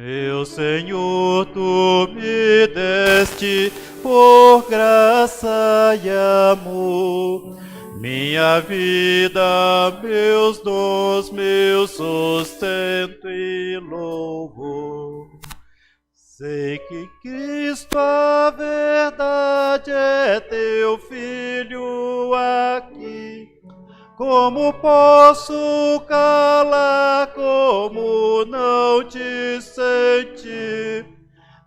Meu Senhor, tu me deste por graça e amor, minha vida, meus dons, meu sustento e louvor. Sei que Cristo, a verdade, é teu Filho aqui. Como posso calar, como não te sentir?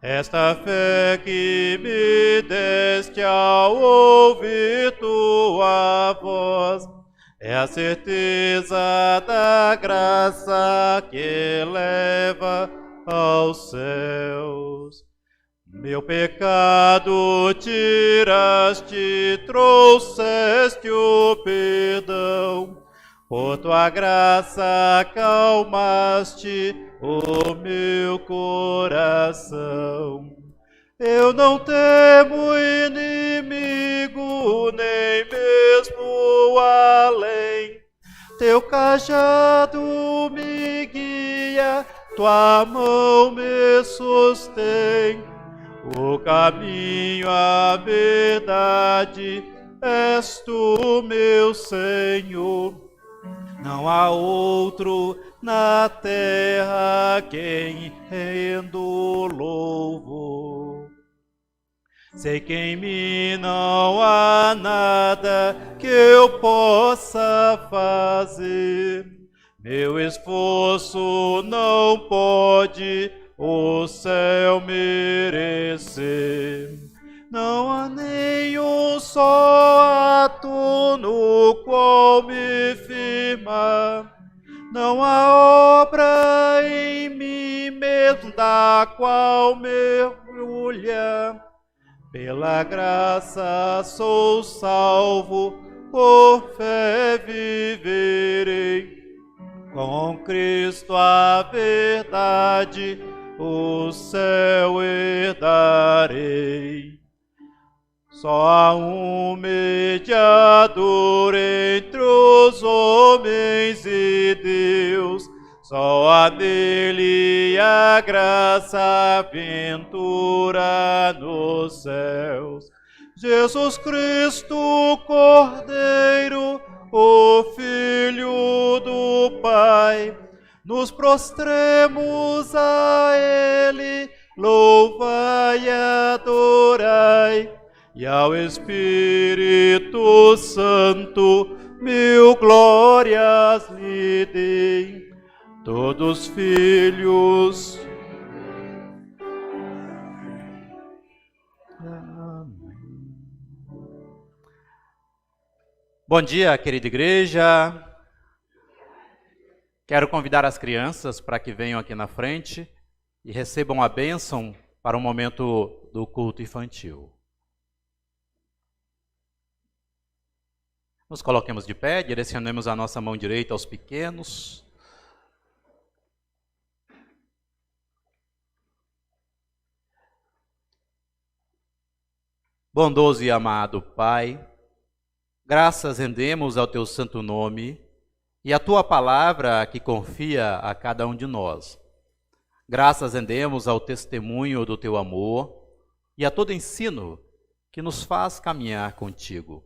Esta fé que me deste ao ouvir tua voz é a certeza da graça que leva aos céus. Meu pecado tiraste, trouxeste o perdão, por tua graça acalmaste o meu coração. Eu não temo inimigo, nem mesmo além. Teu cajado me guia, tua mão me sustém. O caminho, a verdade, és tu, meu Senhor. Não há outro na terra quem rendo louvor. Sei que em mim não há nada que eu possa fazer. Meu esforço não pode o céu merecer. Não há nenhum só ato no qual me firmar. Não há obra em mim mesmo da qual mergulhar. Pela graça sou salvo, por fé viverei. Com Cristo a verdade, o céu herdarei. Só há um mediador entre os homens e Deus, só há nele a graça, a ventura nos céus. Jesus Cristo, Cordeiro, o Filho do Pai, nos prostremos a Ele, louvai e adorai, e ao Espírito Santo mil glórias lhe dei. Todos filhos. Amém. Bom dia, querida igreja. Quero convidar as crianças para que venham aqui na frente e recebam a bênção para o momento do culto infantil. Nos coloquemos de pé, direcionemos a nossa mão direita aos pequenos. Bondoso e amado Pai, graças rendemos ao teu santo nome e à tua palavra que confia a cada um de nós. Graças rendemos ao testemunho do teu amor e a todo ensino que nos faz caminhar contigo.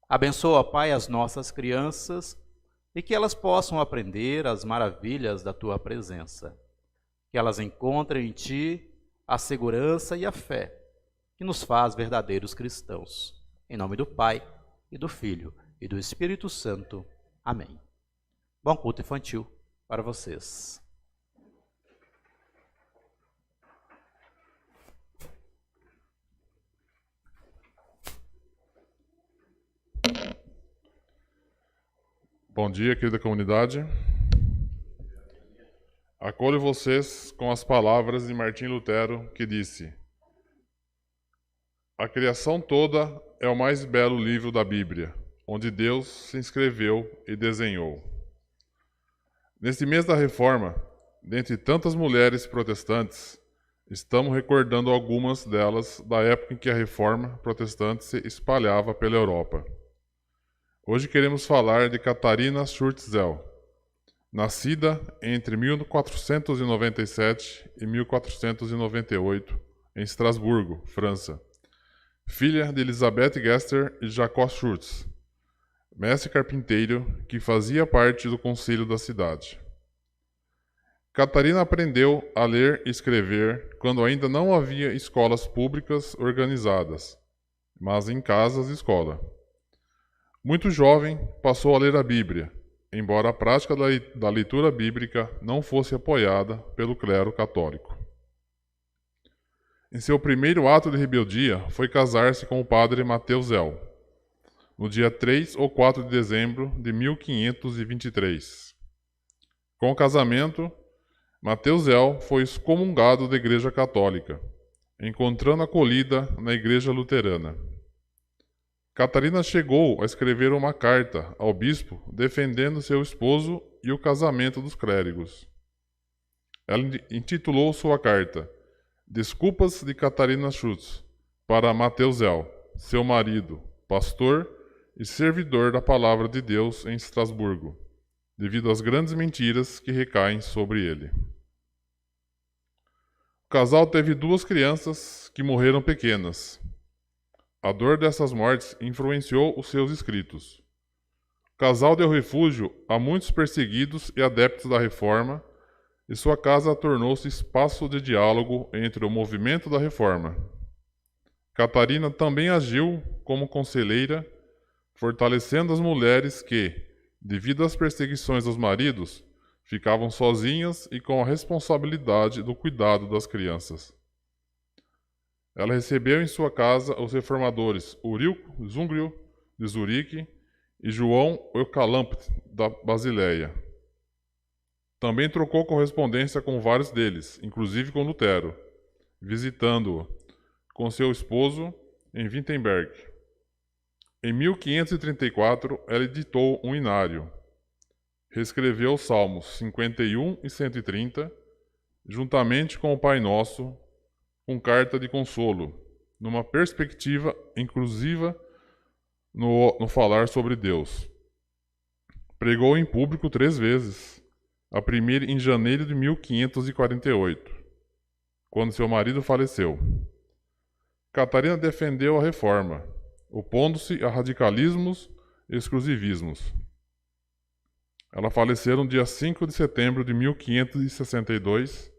Abençoa, Pai, as nossas crianças e que elas possam aprender as maravilhas da tua presença. Que elas encontrem em ti a segurança e a fé que nos faz verdadeiros cristãos. Em nome do Pai, e do Filho, e do Espírito Santo. Amém. Bom culto infantil para vocês. Bom dia, querida comunidade. Acolho vocês com as palavras de Martim Lutero, que disse: a criação toda é o mais belo livro da Bíblia, onde Deus se inscreveu e desenhou. Neste mês da Reforma, dentre tantas mulheres protestantes, estamos recordando algumas delas da época em que a Reforma protestante se espalhava pela Europa. Hoje queremos falar de Catarina Sturzel, nascida entre 1497 e 1498 em Estrasburgo, França, filha de Elisabeth Gester e Jacob Schurz, mestre carpinteiro que fazia parte do conselho da cidade. Catarina aprendeu a ler e escrever quando ainda não havia escolas públicas organizadas, mas em casas-escola. Muito jovem, passou a ler a Bíblia, embora a prática da leitura bíblica não fosse apoiada pelo clero católico. Em seu primeiro ato de rebeldia, foi casar-se com o padre Mateus Zell, no dia 3 ou 4 de dezembro de 1523. Com o casamento, Mateus Zell foi excomungado da Igreja Católica, encontrando acolhida na Igreja Luterana. Catarina chegou a escrever uma carta ao bispo defendendo seu esposo e o casamento dos clérigos. Ela intitulou sua carta Desculpas de Catarina Schutz para Mateus Zell, seu marido, pastor e servidor da Palavra de Deus em Estrasburgo, devido às grandes mentiras que recaem sobre ele. O casal teve 2 crianças que morreram pequenas. A dor dessas mortes influenciou os seus escritos. O casal deu refúgio a muitos perseguidos e adeptos da Reforma, e sua casa tornou-se espaço de diálogo entre o movimento da Reforma. Catarina também agiu como conselheira, fortalecendo as mulheres que, devido às perseguições dos maridos, ficavam sozinhas e com a responsabilidade do cuidado das crianças. Ela recebeu em sua casa os reformadores Ulrico Zwingli de Zurique e João Eucalampt da Basileia. Também trocou correspondência com vários deles, inclusive com Lutero, visitando-o com seu esposo em Wittenberg. Em 1534, ela editou um inário. Reescreveu os Salmos 51 e 130, juntamente com o Pai Nosso, com carta de consolo, numa perspectiva inclusiva no falar sobre Deus. Pregou em público 3 vezes, a primeira em janeiro de 1548, quando seu marido faleceu. Catarina defendeu a reforma, opondo-se a radicalismos e exclusivismos. Ela faleceu no dia 5 de setembro de 1562,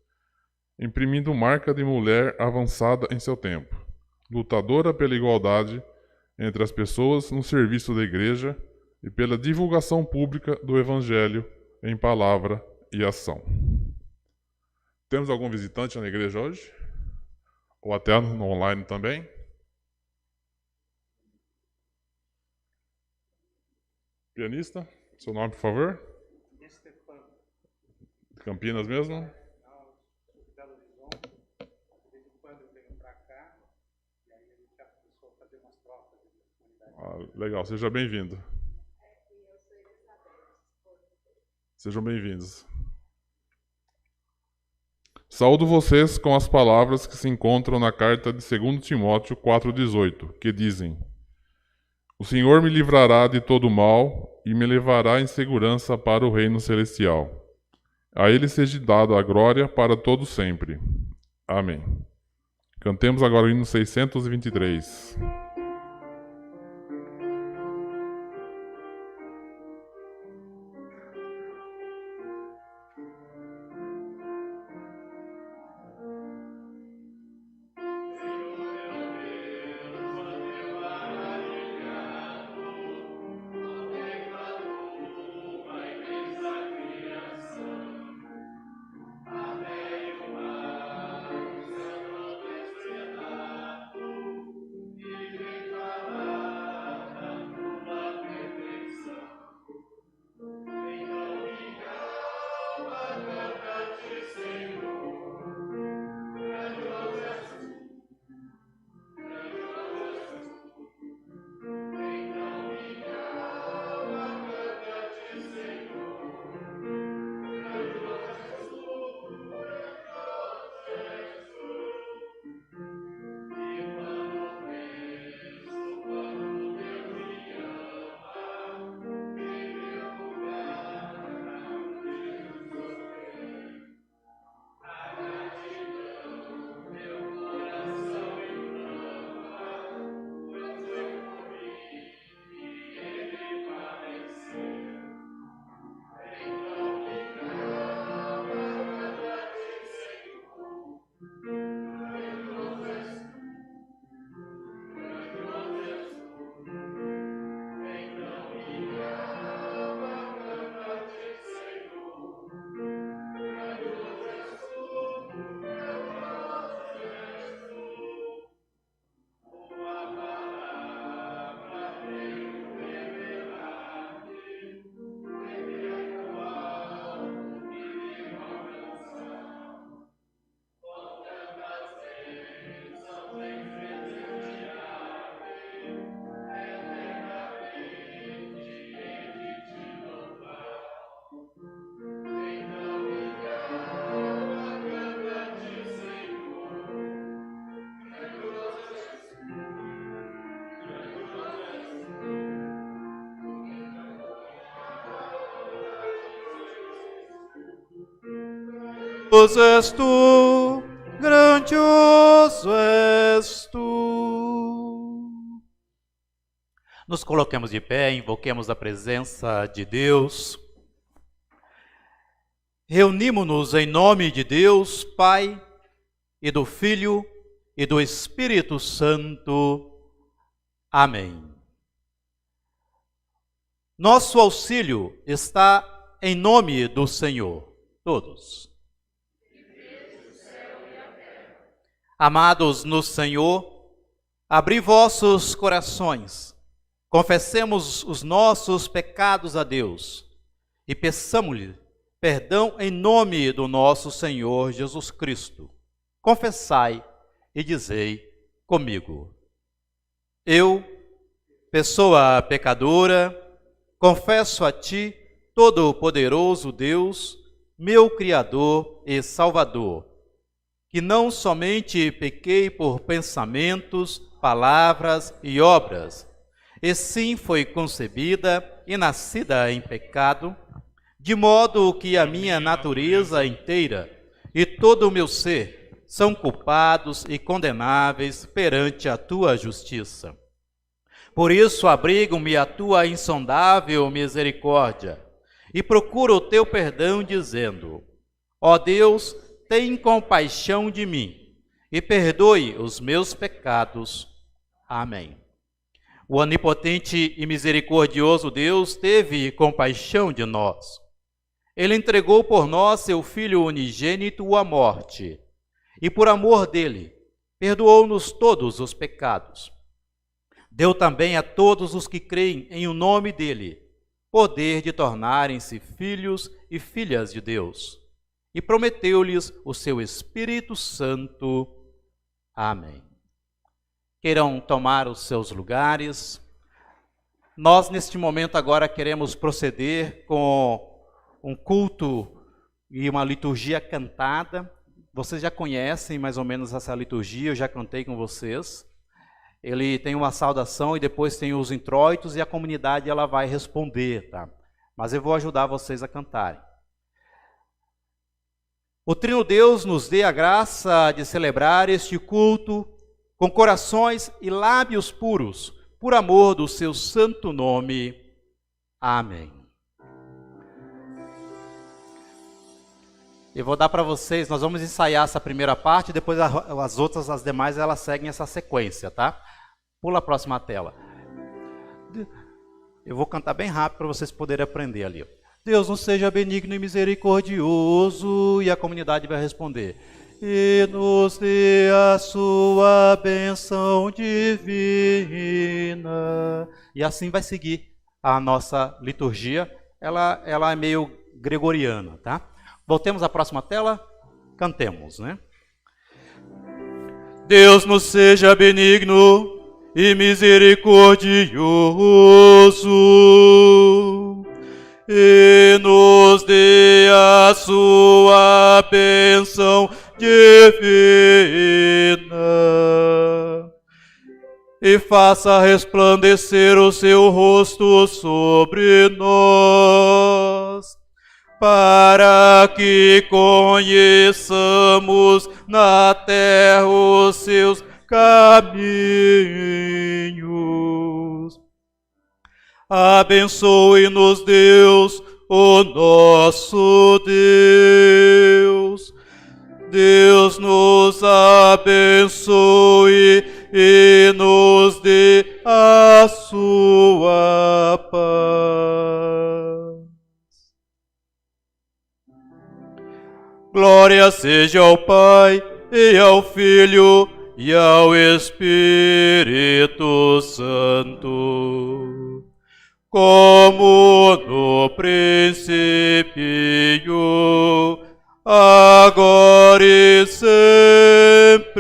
imprimindo marca de mulher avançada em seu tempo, lutadora pela igualdade entre as pessoas no serviço da Igreja e pela divulgação pública do Evangelho em palavra e ação. Temos algum visitante na igreja hoje? Ou até no online também? Pianista, seu nome, por favor? De Campinas mesmo? Legal, seja bem-vindo. Sejam bem-vindos. Saúdo vocês com as palavras que se encontram na carta de 2 Timóteo 4,18, que dizem: O Senhor me livrará de todo mal e me levará em segurança para o reino celestial. A Ele seja dada a glória para todo sempre. Amém. Cantemos agora o hino 623. és tu, grandioso és tu. Nos coloquemos de pé, invoquemos a presença de Deus. Reunimos-nos em nome de Deus, Pai, e do Filho, e do Espírito Santo. Amém. Nosso auxílio está em nome do Senhor. Todos. Amados no Senhor, abri vossos corações, confessemos os nossos pecados a Deus e peçamos-lhe perdão em nome do nosso Senhor Jesus Cristo. Confessai e dizei comigo: eu, pessoa pecadora, confesso a Ti, Todo-Poderoso Deus, meu Criador e Salvador, que não somente pequei por pensamentos, palavras e obras, e sim foi concebida e nascida em pecado, de modo que a minha natureza inteira e todo o meu ser são culpados e condenáveis perante a Tua justiça. Por isso abrigo-me a Tua insondável misericórdia e procuro o Teu perdão, dizendo: ó Deus, tem compaixão de mim e perdoe os meus pecados. Amém. O onipotente e misericordioso Deus teve compaixão de nós. Ele entregou por nós seu Filho unigênito à morte, e por amor dele, perdoou-nos todos os pecados. Deu também a todos os que creem em o nome dele poder de tornarem-se filhos e filhas de Deus, e prometeu-lhes o seu Espírito Santo. Amém. Queiram tomar os seus lugares. Nós, neste momento, agora queremos proceder com um culto e uma liturgia cantada. Vocês já conhecem mais ou menos essa liturgia, eu já cantei com vocês. Ele tem uma saudação e depois tem os introitos e a comunidade ela vai responder, tá? Mas eu vou ajudar vocês a cantarem. O Trino Deus nos dê a graça de celebrar este culto com corações e lábios puros, por amor do seu santo nome. Amém. Eu vou dar para vocês, nós vamos ensaiar essa primeira parte, depois as outras, as demais, elas seguem essa sequência, tá? Pula a próxima tela. Eu vou cantar bem rápido para vocês poderem aprender ali. Deus nos seja benigno e misericordioso, e a comunidade vai responder: e nos dê a sua bênção divina. E assim vai seguir a nossa liturgia, ela é meio gregoriana, tá? Voltemos à próxima tela, cantemos, né? Deus nos seja benigno e misericordioso, e nos dê a sua bênção divina, e faça resplandecer o seu rosto sobre nós, para que conheçamos na terra os seus caminhos. Abençoe-nos, Deus, o nosso Deus. Deus nos abençoe e nos dê a sua paz. Glória seja ao Pai, e ao Filho, e ao Espírito Santo, como no princípio, agora e sempre,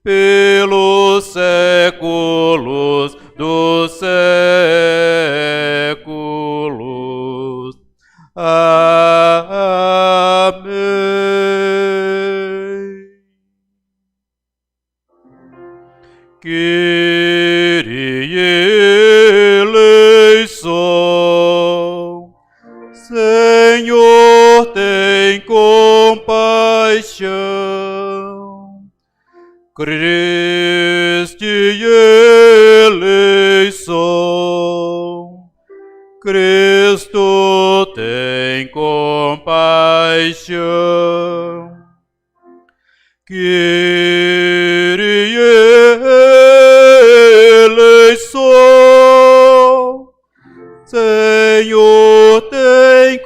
pelos séculos dos séculos. Amém. Kyrie eleison, Senhor, tem compaixão triste eleição, Cristo tem compaixão. Kyrie eleison, Senhor tem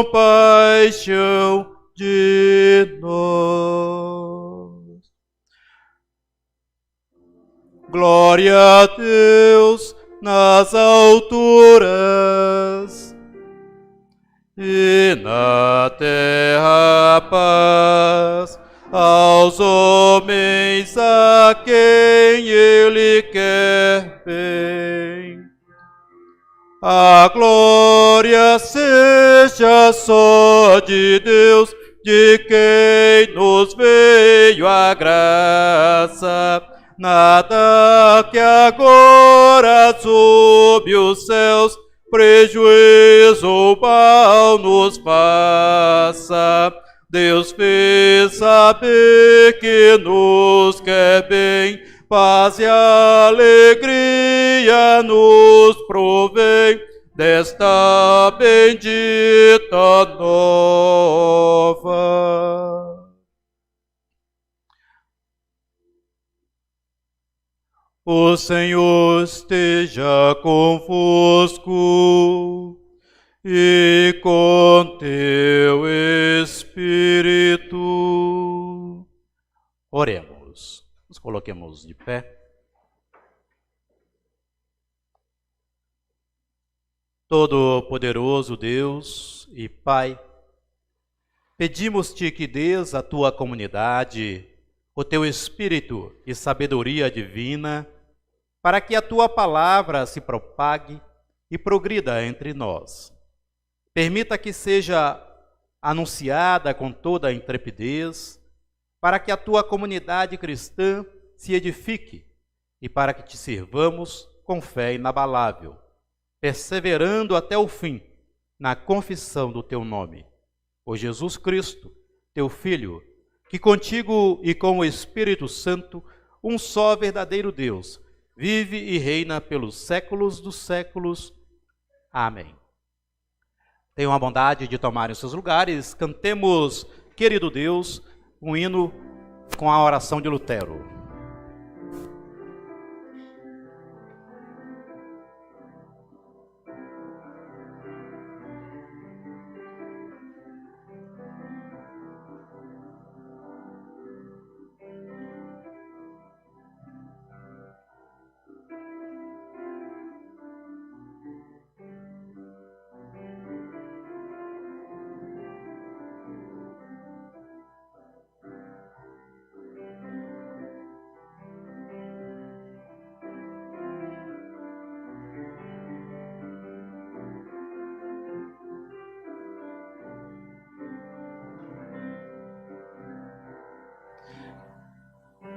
compaixão de nós. Glória a Deus nas alturas e na terra paz aos homens a quem Ele quer bem. A glória seja só de Deus, de quem nos veio a graça. Nada que agora sob os céus prejuízo ou mal nos faça. Deus fez saber que nos quer bem, paz e alegria nos provém desta bendita nova. O Senhor esteja convosco e com teu Espírito. Oremos. Nos coloquemos de pé. Todo-Poderoso Deus e Pai, pedimos-te que dês à tua comunidade o teu Espírito e sabedoria divina, para que a tua palavra se propague e progrida entre nós. Permita que seja anunciada com toda a intrepidez, para que a tua comunidade cristã se edifique e para que te sirvamos com fé inabalável, perseverando até o fim na confissão do teu nome. Por Jesus Cristo, teu Filho, que contigo e com o Espírito Santo, um só verdadeiro Deus, vive e reina pelos séculos dos séculos. Amém. Tenham a bondade de tomarem os seus lugares. Cantemos, querido Deus, um hino com a oração de Lutero.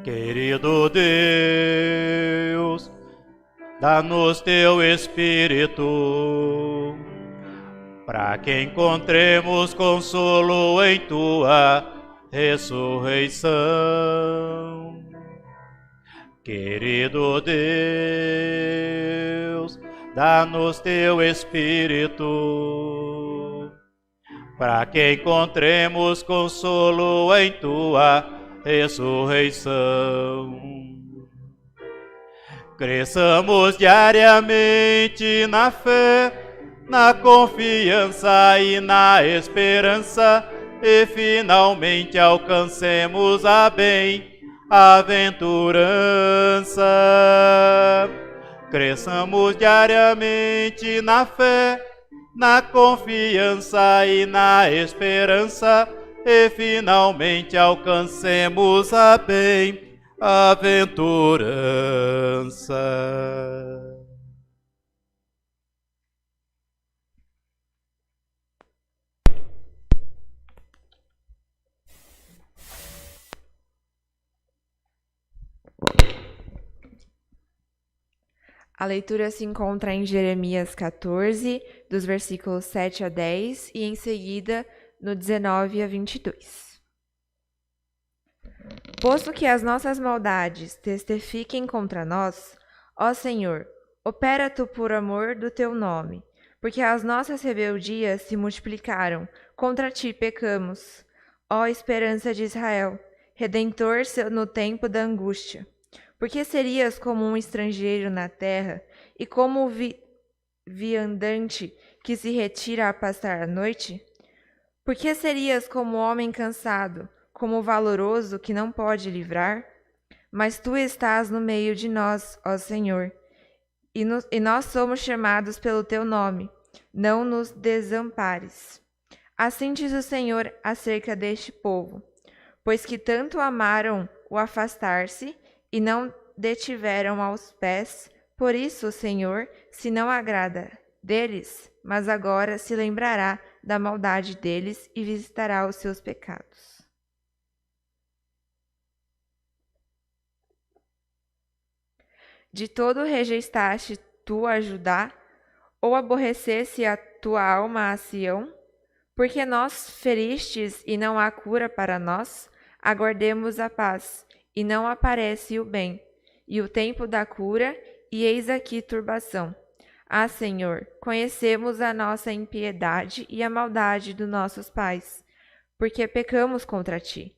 Querido Deus, dá-nos teu Espírito, para que encontremos consolo em tua ressurreição. Querido Deus, dá-nos teu Espírito, para que encontremos consolo em tua ressurreição. Cresçamos diariamente na fé, na confiança e na esperança, e finalmente alcancemos a bem-aventurança. Cresçamos diariamente na fé, na confiança e na esperança, e finalmente alcancemos a bem-aventurança. A leitura se encontra em Jeremias 14, dos versículos 7 a 10, e em seguida no 19 a 22. Posto que as nossas maldades testifiquem contra nós, ó Senhor, opera tu por amor do teu nome, porque as nossas rebeldias se multiplicaram, contra ti pecamos. Ó esperança de Israel, Redentor no tempo da angústia. Porque serias como um estrangeiro na terra e como o viandante que se retira a pastar à noite? Porque serias como homem cansado, como o valoroso que não pode livrar? Mas tu estás no meio de nós, ó Senhor, e nós somos chamados pelo teu nome. Não nos desampares. Assim diz o Senhor acerca deste povo: pois que tanto amaram o afastar-se e não detiveram aos pés, por isso o Senhor se não agrada deles, mas agora se lembrará da maldade deles e visitará os seus pecados. De todo rejeitaste tu a Judá, ou aborrecesse a tua alma a Sião? Porque nós feristes e não há cura para nós, aguardemos a paz, e não aparece o bem, e o tempo da cura, e eis aqui turbação. Ah, Senhor, conhecemos a nossa impiedade e a maldade dos nossos pais, porque pecamos contra ti.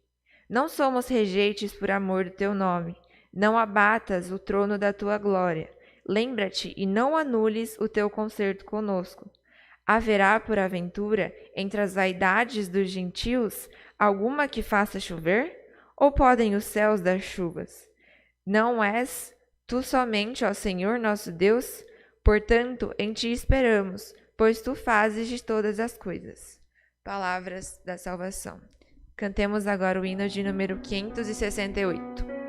Não somos rejeites por amor do teu nome, não abatas o trono da tua glória. Lembra-te e não anules o teu concerto conosco. Haverá, por aventura, entre as vaidades dos gentios, alguma que faça chover? Ou podem os céus dar chuvas? Não és tu somente, ó Senhor, nosso Deus? Portanto, em ti esperamos, pois tu fazes de todas as coisas. Palavras da salvação. Cantemos agora o hino de número 568.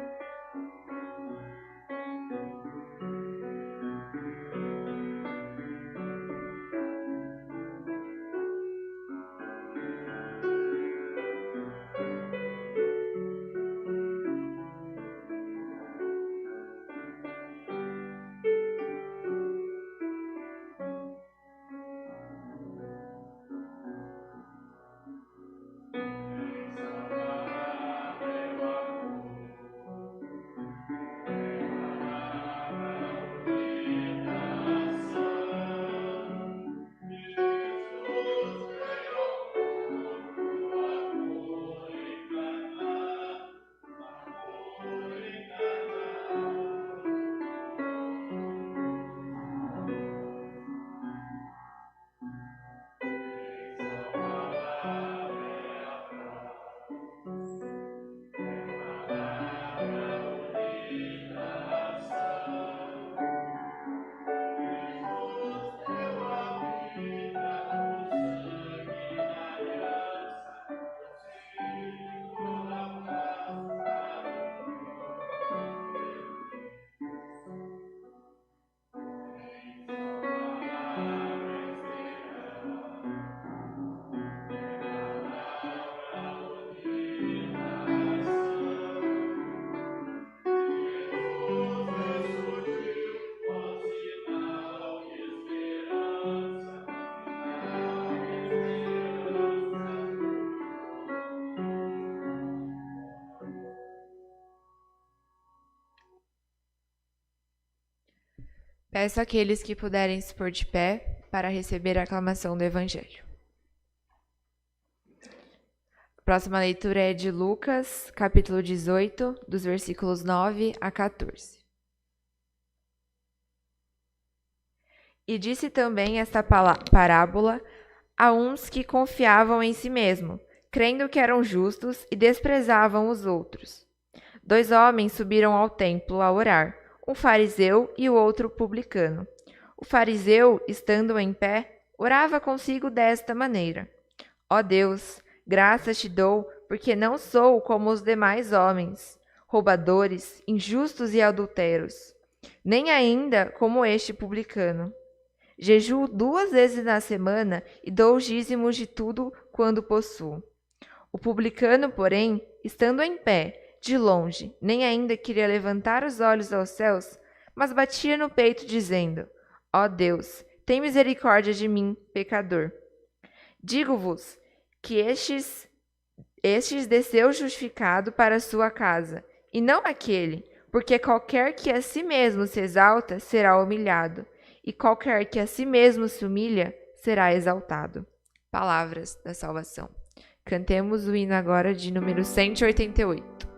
Peço àqueles que puderem se pôr de pé para receber a aclamação do Evangelho. A próxima leitura é de Lucas, capítulo 18, dos versículos 9 a 14. E disse também esta parábola a uns que confiavam em si mesmo, crendo que eram justos e desprezavam os outros. 2 homens subiram ao templo a orar, um fariseu e o outro publicano. O fariseu, estando em pé, orava consigo desta maneira: Ó Deus, graças te dou, porque não sou como os demais homens, roubadores, injustos e adúlteros, nem ainda como este publicano. Jejuo 2 vezes na semana e dou os dízimos de tudo quando possuo. O publicano, porém, estando em pé, de longe, nem ainda queria levantar os olhos aos céus, mas batia no peito, dizendo: Ó Deus, tem misericórdia de mim, pecador. Digo-vos que Estes desceu justificado para sua casa, e não aquele, porque qualquer que a si mesmo se exalta será humilhado, e qualquer que a si mesmo se humilha será exaltado. Palavras da salvação. Cantemos o hino agora de número 188.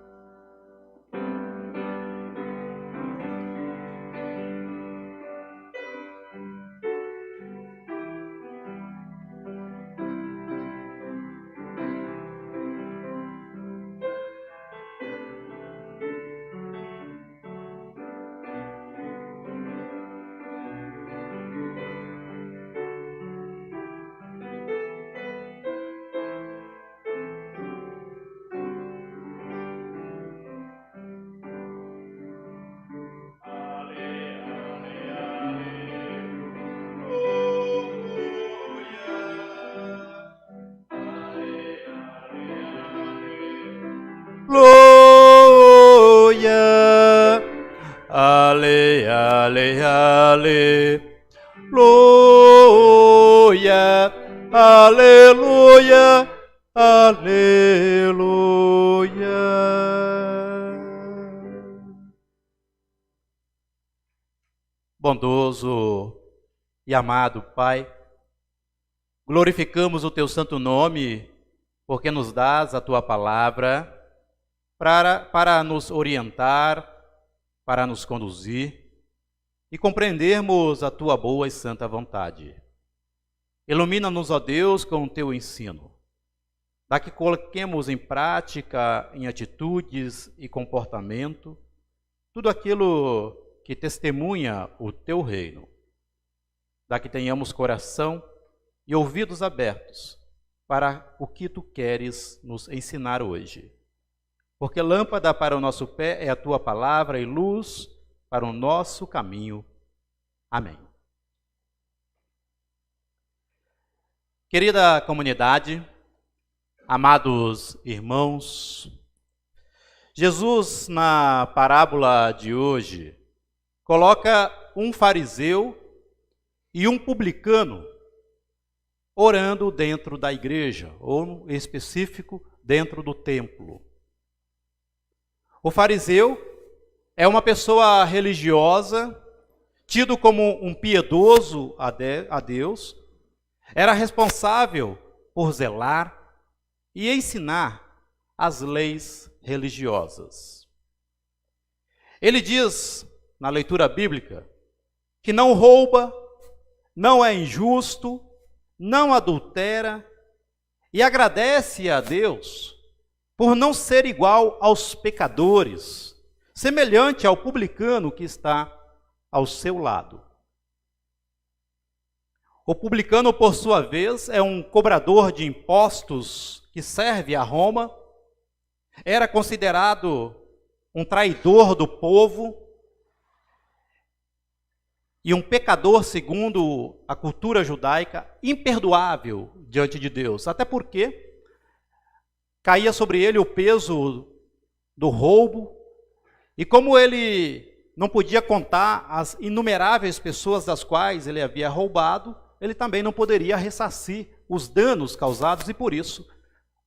Glória, ale, ale, ale, glória, aleluia, aleluia. Bondoso e amado Pai, glorificamos o teu santo nome, porque nos dás a tua palavra para nos orientar, para nos conduzir e compreendermos a tua boa e santa vontade. Ilumina-nos, ó Deus, com o teu ensino, para que coloquemos em prática, em atitudes e comportamento, tudo aquilo que testemunha o teu reino. Para que tenhamos coração e ouvidos abertos para o que tu queres nos ensinar hoje. Porque lâmpada para o nosso pé é a tua palavra e luz para o nosso caminho. Amém. Querida comunidade, amados irmãos, Jesus, na parábola de hoje, coloca um fariseu e um publicano orando dentro da igreja, ou em específico, dentro do templo. O fariseu é uma pessoa religiosa, tido como um piedoso a Deus, era responsável por zelar e ensinar as leis religiosas. Ele diz, na leitura bíblica, que não rouba, não é injusto, não adultera e agradece a Deus por não ser igual aos pecadores, semelhante ao publicano que está ao seu lado. O publicano, por sua vez, é um cobrador de impostos que serve a Roma, era considerado um traidor do povo e um pecador, segundo a cultura judaica, imperdoável diante de Deus, até porque caía sobre ele o peso do roubo, e como ele não podia contar as inumeráveis pessoas das quais ele havia roubado, ele também não poderia ressarcir os danos causados, e por isso,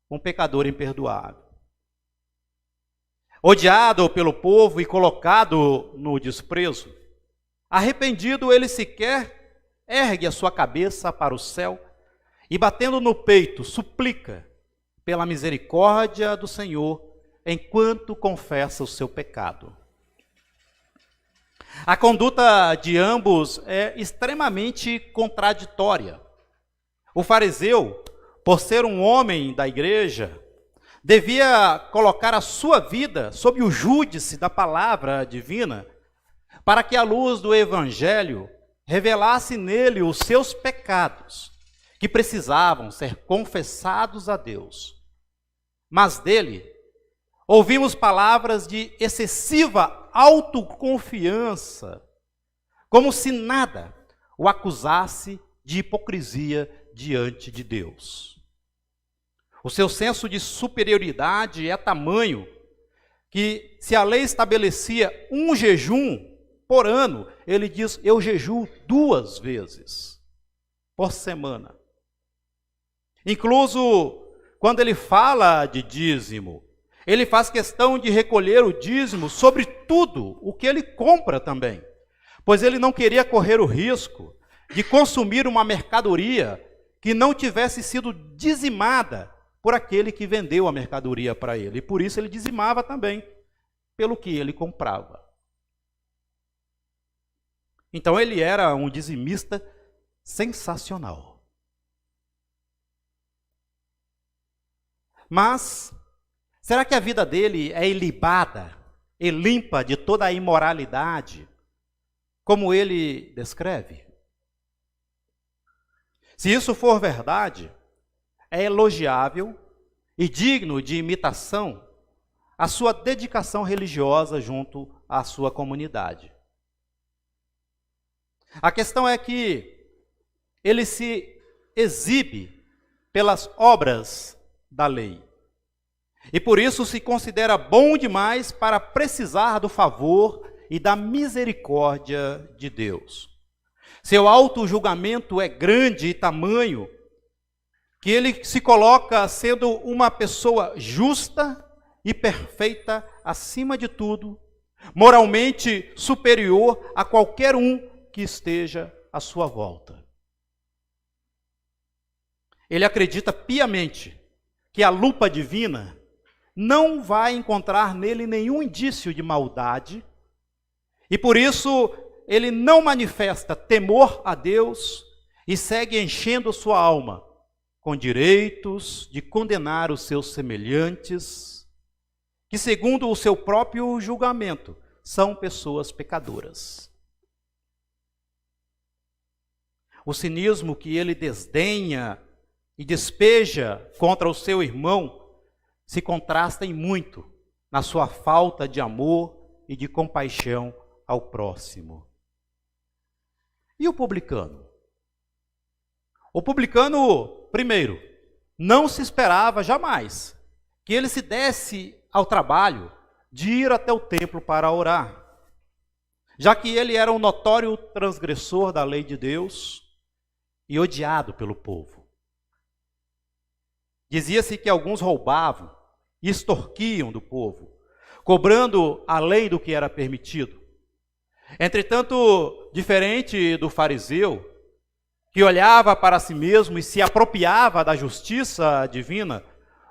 um pecador imperdoável. Odiado pelo povo e colocado no desprezo, arrependido, ele sequer ergue a sua cabeça para o céu e, batendo no peito, suplica pela misericórdia do Senhor, enquanto confessa o seu pecado. A conduta de ambos é extremamente contraditória. O fariseu, por ser um homem da igreja, devia colocar a sua vida sob o júdice da palavra divina, para que a luz do evangelho revelasse nele os seus pecados, que precisavam ser confessados a Deus. Mas dele, ouvimos palavras de excessiva autoconfiança, como se nada o acusasse de hipocrisia diante de Deus. O seu senso de superioridade é tamanho que, se a lei estabelecia um jejum por ano, ele diz: eu jejuo 2 vezes por semana. Incluso quando ele fala de dízimo, ele faz questão de recolher o dízimo sobre tudo o que ele compra também, pois ele não queria correr o risco de consumir uma mercadoria que não tivesse sido dizimada por aquele que vendeu a mercadoria para ele. E por isso ele dizimava também pelo que ele comprava. Então ele era um dizimista sensacional. Mas será que a vida dele é ilibada e limpa de toda a imoralidade, como ele descreve? Se isso for verdade, é elogiável e digno de imitação a sua dedicação religiosa junto à sua comunidade. A questão é que ele se exibe pelas obras da lei. E por isso se considera bom demais para precisar do favor e da misericórdia de Deus. Seu auto-julgamento é grande e tamanho que ele se coloca sendo uma pessoa justa e perfeita acima de tudo, moralmente superior a qualquer um que esteja à sua volta. Ele acredita piamente que a lupa divina não vai encontrar nele nenhum indício de maldade, e por isso ele não manifesta temor a Deus e segue enchendo sua alma com direitos de condenar os seus semelhantes, que segundo o seu próprio julgamento, são pessoas pecadoras. O cinismo que ele desdenha e despeja contra o seu irmão se contrasta em muito na sua falta de amor e de compaixão ao próximo. E o publicano? O publicano, primeiro, não se esperava jamais que ele se desse ao trabalho de ir até o templo para orar, já que ele era um notório transgressor da lei de Deus e odiado pelo povo. Dizia-se que alguns roubavam e extorquiam do povo, cobrando além do que era permitido. Entretanto, diferente do fariseu, que olhava para si mesmo e se apropriava da justiça divina,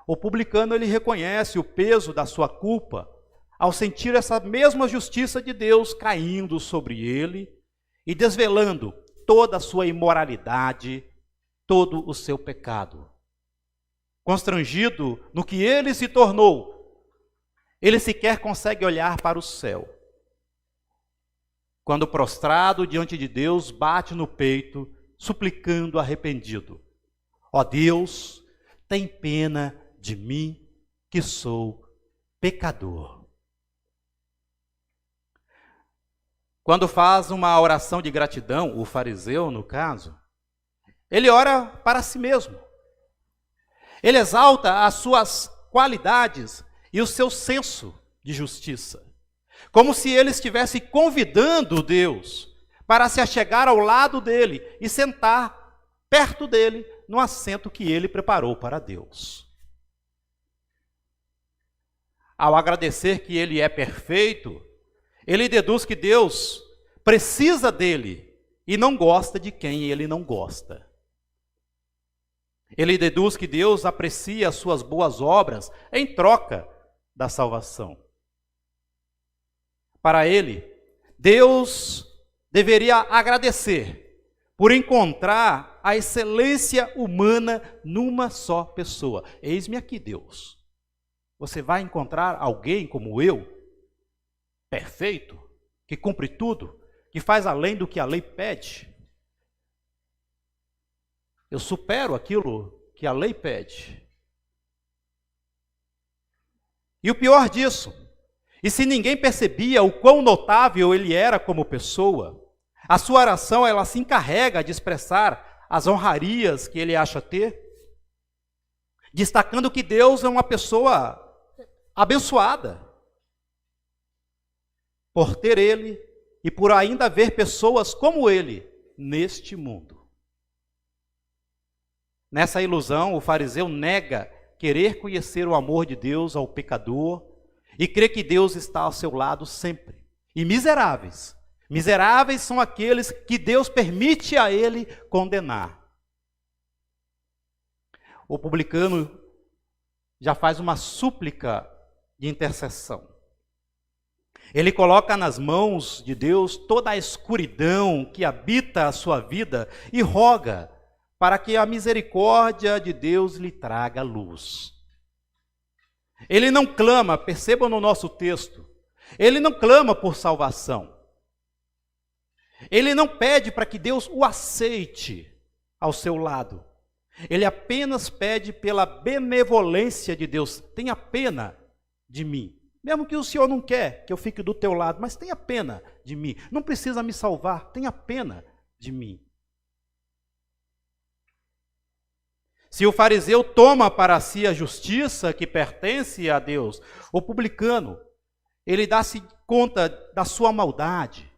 o publicano ele reconhece o peso da sua culpa ao sentir essa mesma justiça de Deus caindo sobre ele e desvelando toda a sua imoralidade, todo o seu pecado. Constrangido no que ele se tornou, ele sequer consegue olhar para o céu. Quando prostrado diante de Deus, bate no peito, suplicando arrependido: ó Deus, tem pena de mim, que sou pecador. Quando faz uma oração de gratidão, o fariseu, no caso, ele ora para si mesmo. Ele exalta as suas qualidades e o seu senso de justiça, como se ele estivesse convidando Deus para se achegar ao lado dele e sentar perto dele no assento que ele preparou para Deus. Ao agradecer que ele é perfeito, ele deduz que Deus precisa dele e não gosta de quem ele não gosta. Ele deduz que Deus aprecia as suas boas obras em troca da salvação. Para ele, Deus deveria agradecer por encontrar a excelência humana numa só pessoa. Eis-me aqui, Deus. Você vai encontrar alguém como eu, perfeito, que cumpre tudo, que faz além do que a lei pede. Eu supero aquilo que a lei pede. E o pior disso, e se ninguém percebia o quão notável ele era como pessoa, a sua oração ela se encarrega de expressar as honrarias que ele acha ter, destacando que Deus é uma pessoa abençoada por ter ele e por ainda ver pessoas como ele neste mundo. Nessa ilusão, o fariseu nega querer conhecer o amor de Deus ao pecador e crer que Deus está ao seu lado sempre. E miseráveis. Miseráveis são aqueles que Deus permite a ele condenar. O publicano já faz uma súplica de intercessão. Ele coloca nas mãos de Deus toda a escuridão que habita a sua vida e roga para que a misericórdia de Deus lhe traga luz. Ele não clama, percebam no nosso texto, ele não clama por salvação. Ele não pede para que Deus o aceite ao seu lado. Ele apenas pede pela benevolência de Deus. Tenha pena de mim. Mesmo que o Senhor não quer que eu fique do teu lado, mas tenha pena de mim. Não precisa me salvar, tenha pena de mim. Se o fariseu toma para si a justiça que pertence a Deus, o publicano, ele dá-se conta da sua maldade.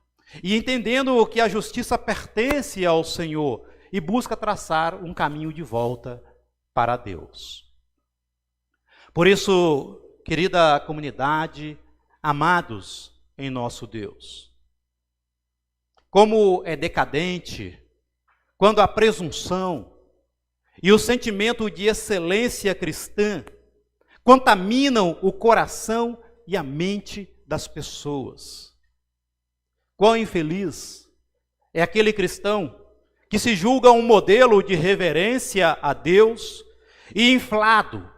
E entendendo que a justiça pertence ao Senhor, e busca traçar um caminho de volta para Deus. Por isso, querida comunidade, amados em nosso Deus, como é decadente quando a presunção e o sentimento de excelência cristã contaminam o coração e a mente das pessoas. Quão infeliz é aquele cristão que se julga um modelo de reverência a Deus e inflado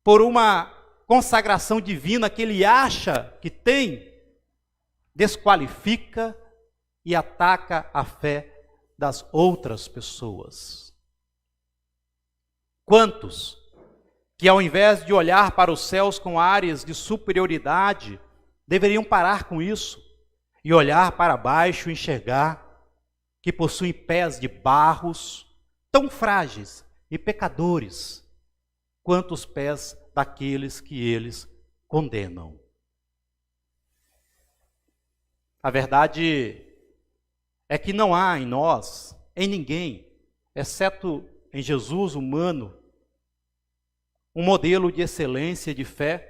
por uma consagração divina que ele acha que tem, desqualifica e ataca a fé das outras pessoas. Quantos que ao invés de olhar para os céus com áreas de superioridade, deveriam parar com isso e olhar para baixo e enxergar que possuem pés de barros tão frágeis e pecadores quanto os pés daqueles que eles condenam. A verdade é que não há em nós, em ninguém, exceto em Jesus humano, um modelo de excelência de fé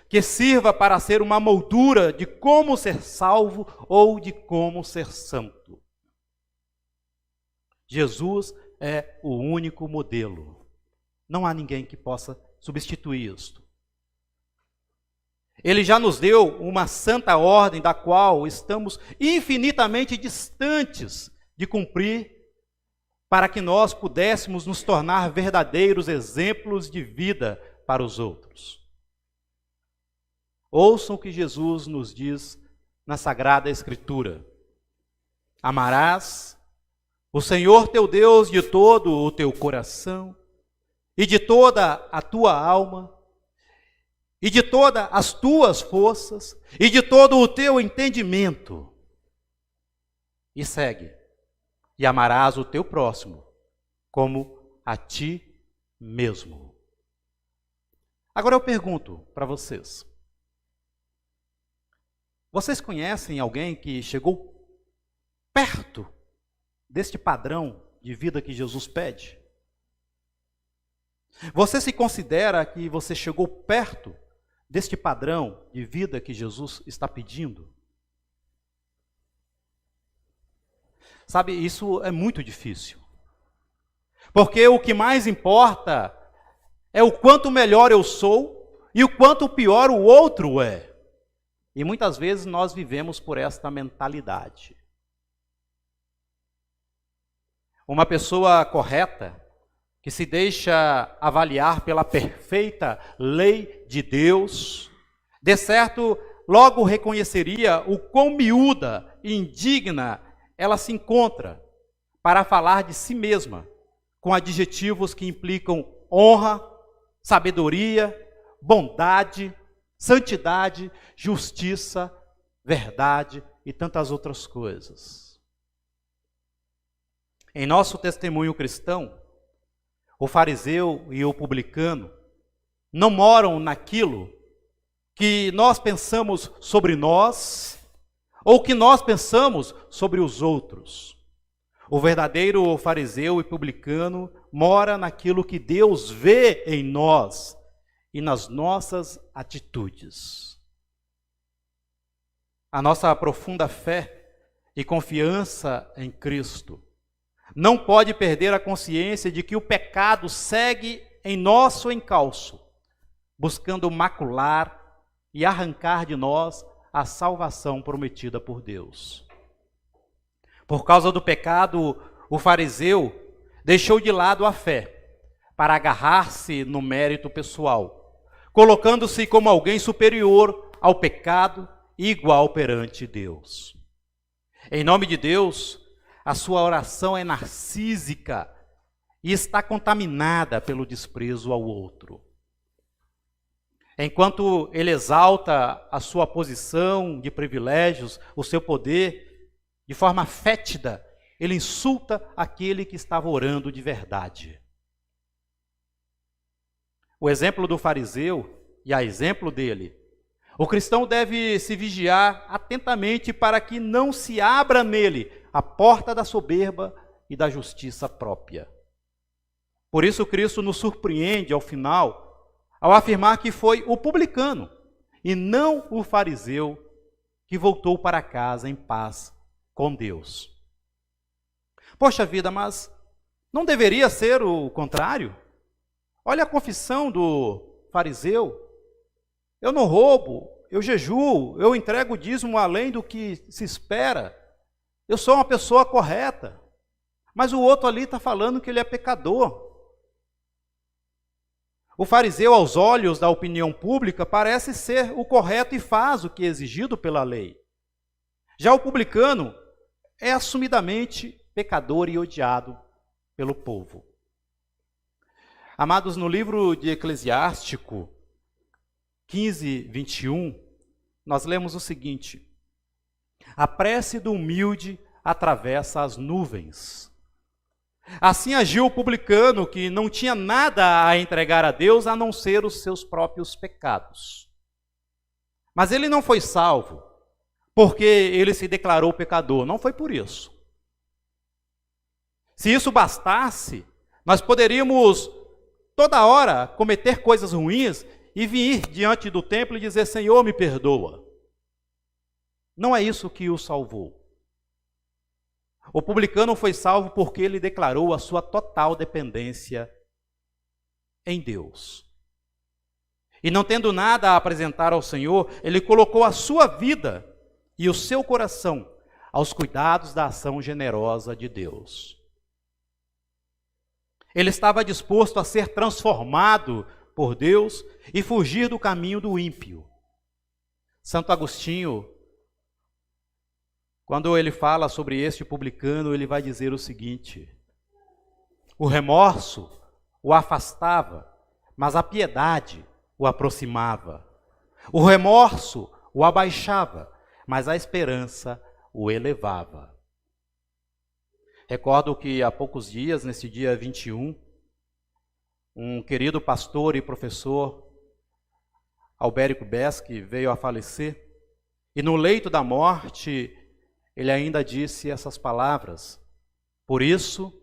que sirva para ser uma moldura de como ser salvo ou de como ser santo. Jesus é o único modelo. Não há ninguém que possa substituir isto. Ele já nos deu uma santa ordem da qual estamos infinitamente distantes de cumprir, para que nós pudéssemos nos tornar verdadeiros exemplos de vida para os outros. Ouçam o que Jesus nos diz na Sagrada Escritura: amarás o Senhor teu Deus de todo o teu coração, e de toda a tua alma, e de todas as tuas forças, e de todo o teu entendimento. E segue: e amarás o teu próximo como a ti mesmo. Agora eu pergunto para vocês: vocês conhecem alguém que chegou perto deste padrão de vida que Jesus pede? Você se considera que você chegou perto deste padrão de vida que Jesus está pedindo? Sabe, isso é muito difícil. Porque o que mais importa é o quanto melhor eu sou e o quanto pior o outro é. E muitas vezes nós vivemos por esta mentalidade. Uma pessoa correta, que se deixa avaliar pela perfeita lei de Deus, de certo, logo reconheceria o quão miúda e indigna ela se encontra para falar de si mesma, com adjetivos que implicam honra, sabedoria, bondade, santidade, justiça, verdade e tantas outras coisas. Em nosso testemunho cristão, o fariseu e o publicano não moram naquilo que nós pensamos sobre nós ou que nós pensamos sobre os outros. O verdadeiro fariseu e publicano mora naquilo que Deus vê em nós e nas nossas atitudes. A nossa profunda fé e confiança em Cristo não pode perder a consciência de que o pecado segue em nosso encalço, buscando macular e arrancar de nós a salvação prometida por Deus. Por causa do pecado, o fariseu deixou de lado a fé para agarrar-se no mérito pessoal, colocando-se como alguém superior ao pecado e igual perante Deus. Em nome de Deus, a sua oração é narcísica e está contaminada pelo desprezo ao outro. Enquanto ele exalta a sua posição de privilégios, o seu poder, de forma fétida, ele insulta aquele que estava orando de verdade. O exemplo do fariseu, e a exemplo dele, o cristão deve se vigiar atentamente para que não se abra nele a porta da soberba e da justiça própria. Por isso Cristo nos surpreende ao final, ao afirmar que foi o publicano e não o fariseu que voltou para casa em paz com Deus. Poxa vida, mas não deveria ser o contrário? Olha a confissão do fariseu. Eu não roubo, eu jejuo, eu entrego o dízimo além do que se espera. Eu sou uma pessoa correta. Mas o outro ali está falando que ele é pecador. O fariseu, aos olhos da opinião pública, parece ser o correto e faz o que é exigido pela lei. Já o publicano é assumidamente pecador e odiado pelo povo. Amados, no livro de Eclesiástico 15, 21, nós lemos o seguinte: a prece do humilde atravessa as nuvens. Assim agiu o publicano, que não tinha nada a entregar a Deus a não ser os seus próprios pecados. Mas ele não foi salvo porque ele se declarou pecador, não foi por isso. Se isso bastasse, nós poderíamos toda hora cometer coisas ruins e vir diante do templo e dizer: Senhor, me perdoa. Não é isso que o salvou. O publicano foi salvo porque ele declarou a sua total dependência em Deus. E não tendo nada a apresentar ao Senhor, ele colocou a sua vida e o seu coração aos cuidados da ação generosa de Deus. Ele estava disposto a ser transformado por Deus e fugir do caminho do ímpio. Santo Agostinho, quando ele fala sobre este publicano, ele vai dizer o seguinte: o remorso o afastava, mas a piedade o aproximava. O remorso o abaixava, mas a esperança o elevava. Recordo que há poucos dias, nesse dia 21, um querido pastor e professor, Albérico Beschi, veio a falecer, e no leito da morte, ele ainda disse essas palavras: por isso,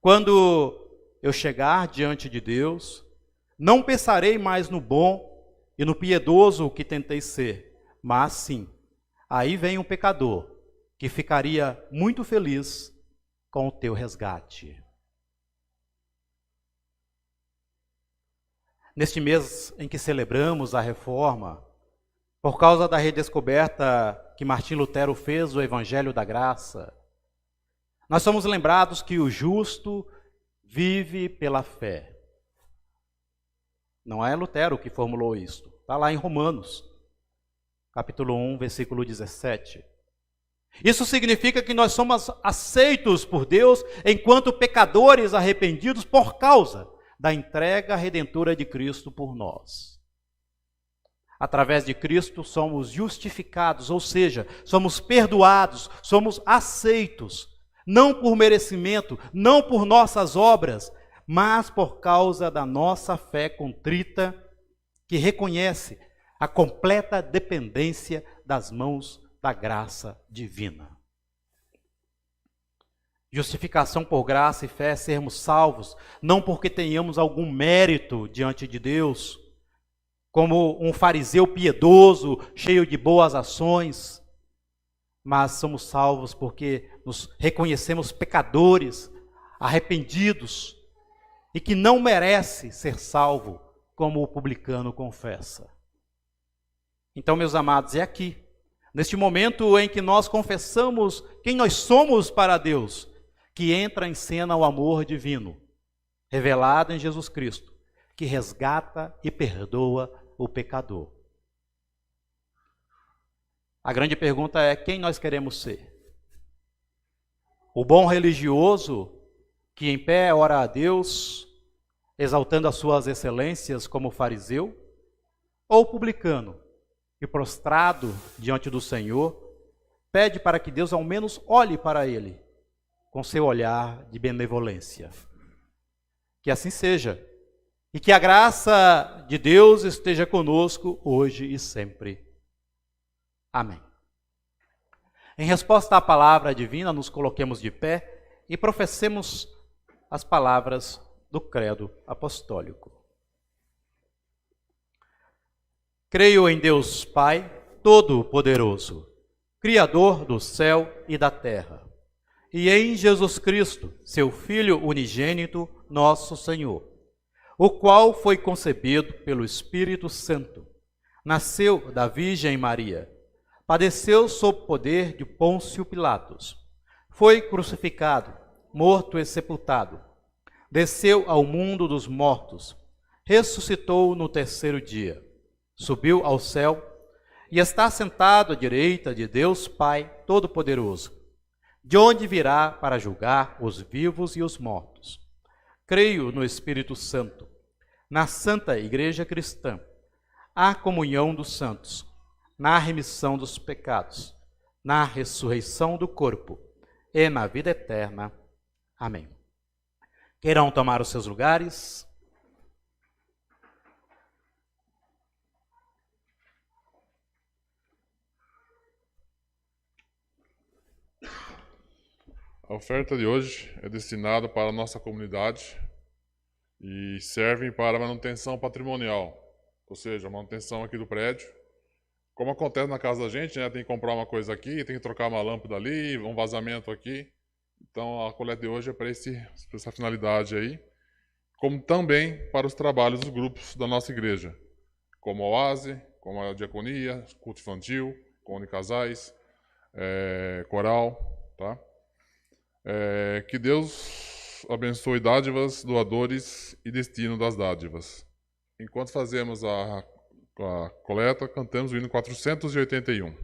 quando eu chegar diante de Deus, não pensarei mais no bom e no piedoso que tentei ser, mas sim, aí vem um pecador que ficaria muito feliz com o teu resgate. Neste mês em que celebramos a Reforma, por causa da redescoberta que Martim Lutero fez do Evangelho da Graça, nós somos lembrados que o justo vive pela fé. Não é Lutero que formulou isto, está lá em Romanos, capítulo 1, versículo 17. Isso significa que nós somos aceitos por Deus enquanto pecadores arrependidos por causa da entrega redentora de Cristo por nós. Através de Cristo somos justificados, ou seja, somos perdoados, somos aceitos, não por merecimento, não por nossas obras, mas por causa da nossa fé contrita, que reconhece a completa dependência das mãos da graça divina. Justificação por graça e fé é sermos salvos, não porque tenhamos algum mérito diante de Deus, como um fariseu piedoso, cheio de boas ações, mas somos salvos porque nos reconhecemos pecadores, arrependidos, e que não merece ser salvo, como o publicano confessa. Então, meus amados, é aqui, neste momento em que nós confessamos quem nós somos para Deus, que entra em cena o amor divino, revelado em Jesus Cristo, que resgata e perdoa o pecador. A grande pergunta é: quem nós queremos ser? O bom religioso que em pé ora a Deus, exaltando as suas excelências como fariseu? Ou o publicano que, prostrado diante do Senhor, pede para que Deus ao menos olhe para ele com seu olhar de benevolência? Que assim seja, e que a graça de Deus esteja conosco hoje e sempre. Amém. Em resposta à palavra divina, nos coloquemos de pé e professemos as palavras do credo apostólico. Creio em Deus Pai, Todo-Poderoso, Criador do céu e da terra, e em Jesus Cristo, seu Filho unigênito, nosso Senhor, o qual foi concebido pelo Espírito Santo, nasceu da Virgem Maria, padeceu sob poder de Pôncio Pilatos, foi crucificado, morto e sepultado, desceu ao mundo dos mortos, ressuscitou no terceiro dia, subiu ao céu e está sentado à direita de Deus Pai Todo-Poderoso, de onde virá para julgar os vivos e os mortos. Creio no Espírito Santo, na Santa Igreja Cristã, a comunhão dos santos, na remissão dos pecados, na ressurreição do corpo e na vida eterna. Amém. Queiram tomar os seus lugares. A oferta de hoje é destinada para a nossa comunidade e servem para a manutenção patrimonial, ou seja, a manutenção aqui do prédio. Como acontece na casa da gente, né? Tem que comprar uma coisa aqui, tem que trocar uma lâmpada ali, um vazamento aqui. Então a coleta de hoje é para essa finalidade aí, como também para os trabalhos dos grupos da nossa igreja, como a Oase, como a Diaconia, Culto Infantil, Comunidade de Casais, Coral, tá? Que Deus abençoe dádivas, doadores e destino das dádivas. Enquanto fazemos a coleta, cantamos o hino 481.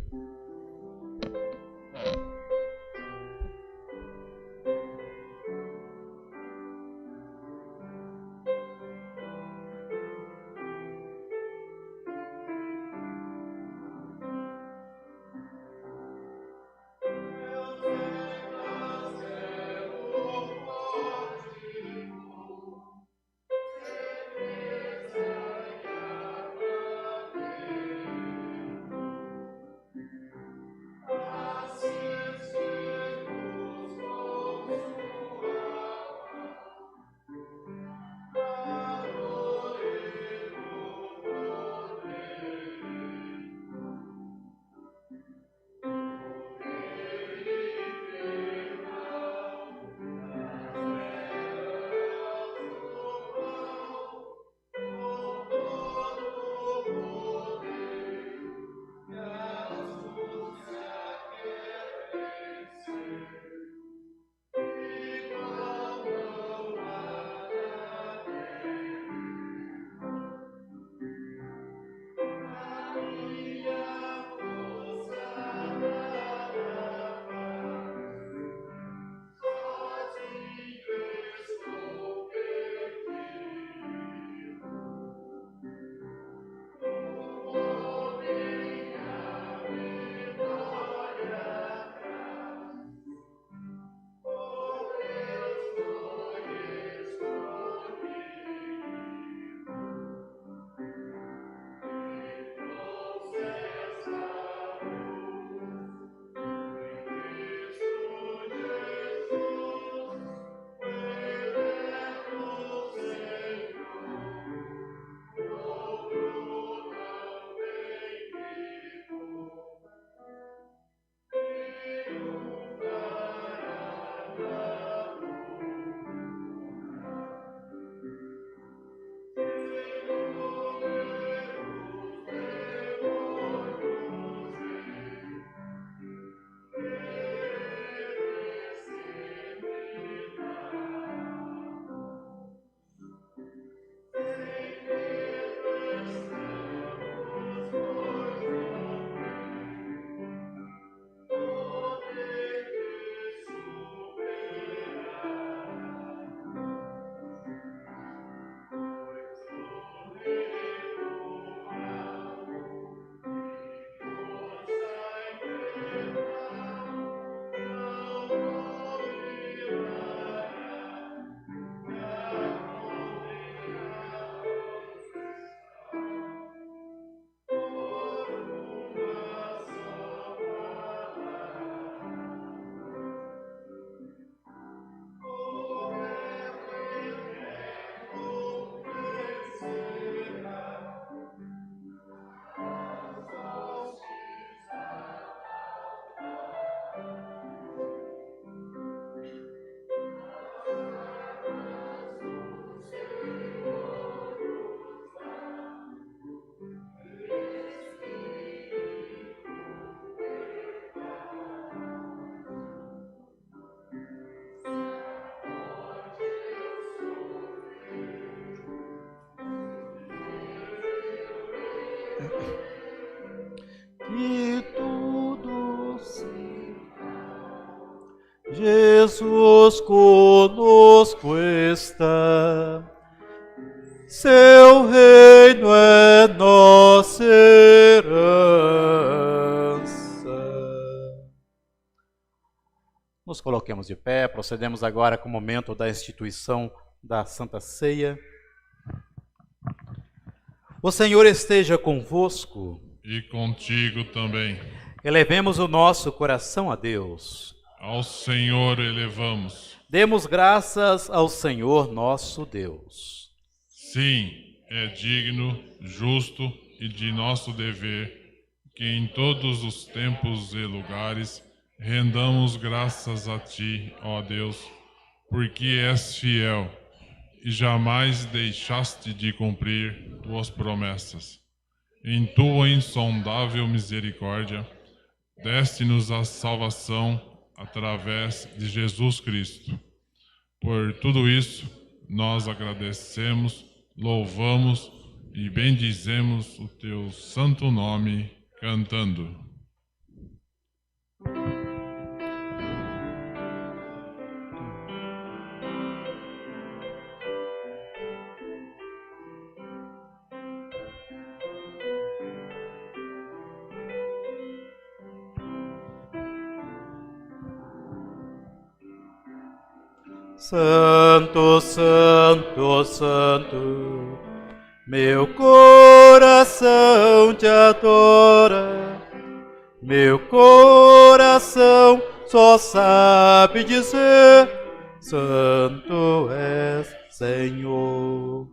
Jesus conosco está. Seu reino é nossa herança. Nos coloquemos de pé, procedemos agora com o momento da instituição da Santa Ceia. O Senhor esteja convosco. E contigo também. Elevemos o nosso coração a Deus. Ao Senhor elevamos. Demos graças ao Senhor nosso Deus. Sim, é digno, justo e de nosso dever que em todos os tempos e lugares rendamos graças a Ti, ó Deus, porque és fiel e jamais deixaste de cumprir Tuas promessas. Em Tua insondável misericórdia, deste-nos a salvação através de Jesus Cristo. Por tudo isso, nós agradecemos, louvamos e bendizemos o Teu santo nome, cantando. Santo, Santo, Santo, meu coração te adora, meu coração só sabe dizer: Santo és, Senhor.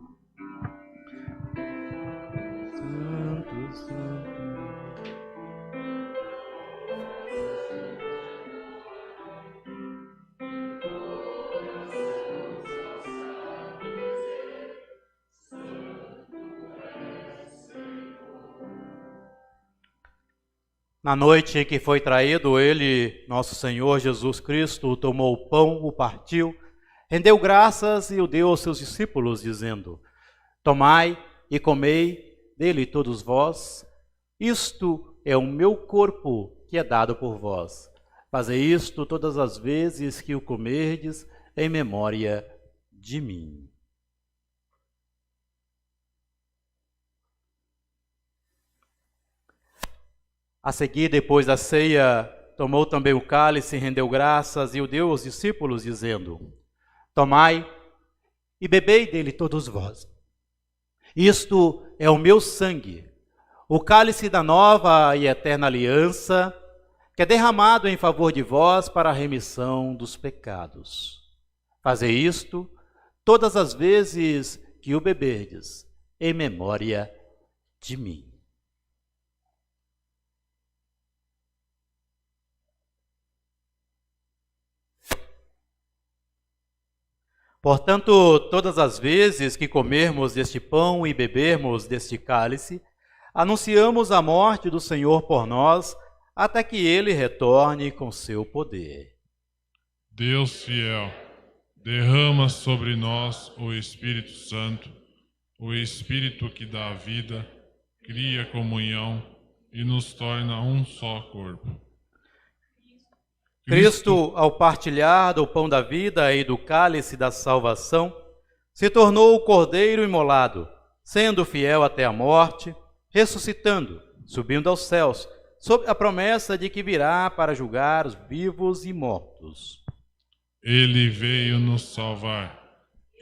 Santo, Santo. Na noite em que foi traído, ele, nosso Senhor Jesus Cristo, tomou o pão, o partiu, rendeu graças e o deu aos seus discípulos, dizendo: Tomai e comei dele todos vós, isto é o meu corpo que é dado por vós. Fazei isto todas as vezes que o comerdes em memória de mim. A seguir, depois da ceia, tomou também o cálice, rendeu graças e o deu aos discípulos, dizendo: Tomai e bebei dele todos vós. Isto é o meu sangue, o cálice da nova e eterna aliança, que é derramado em favor de vós para a remissão dos pecados. Fazei isto todas as vezes que o beberdes, em memória de mim. Portanto, todas as vezes que comermos deste pão e bebermos deste cálice, anunciamos a morte do Senhor por nós, até que ele retorne com seu poder. Deus fiel, derrama sobre nós o Espírito Santo, o Espírito que dá vida, cria comunhão e nos torna um só corpo. Cristo, ao partilhar do pão da vida e do cálice da salvação, se tornou o Cordeiro imolado, sendo fiel até a morte, ressuscitando, subindo aos céus, sob a promessa de que virá para julgar os vivos e mortos. Ele veio nos salvar.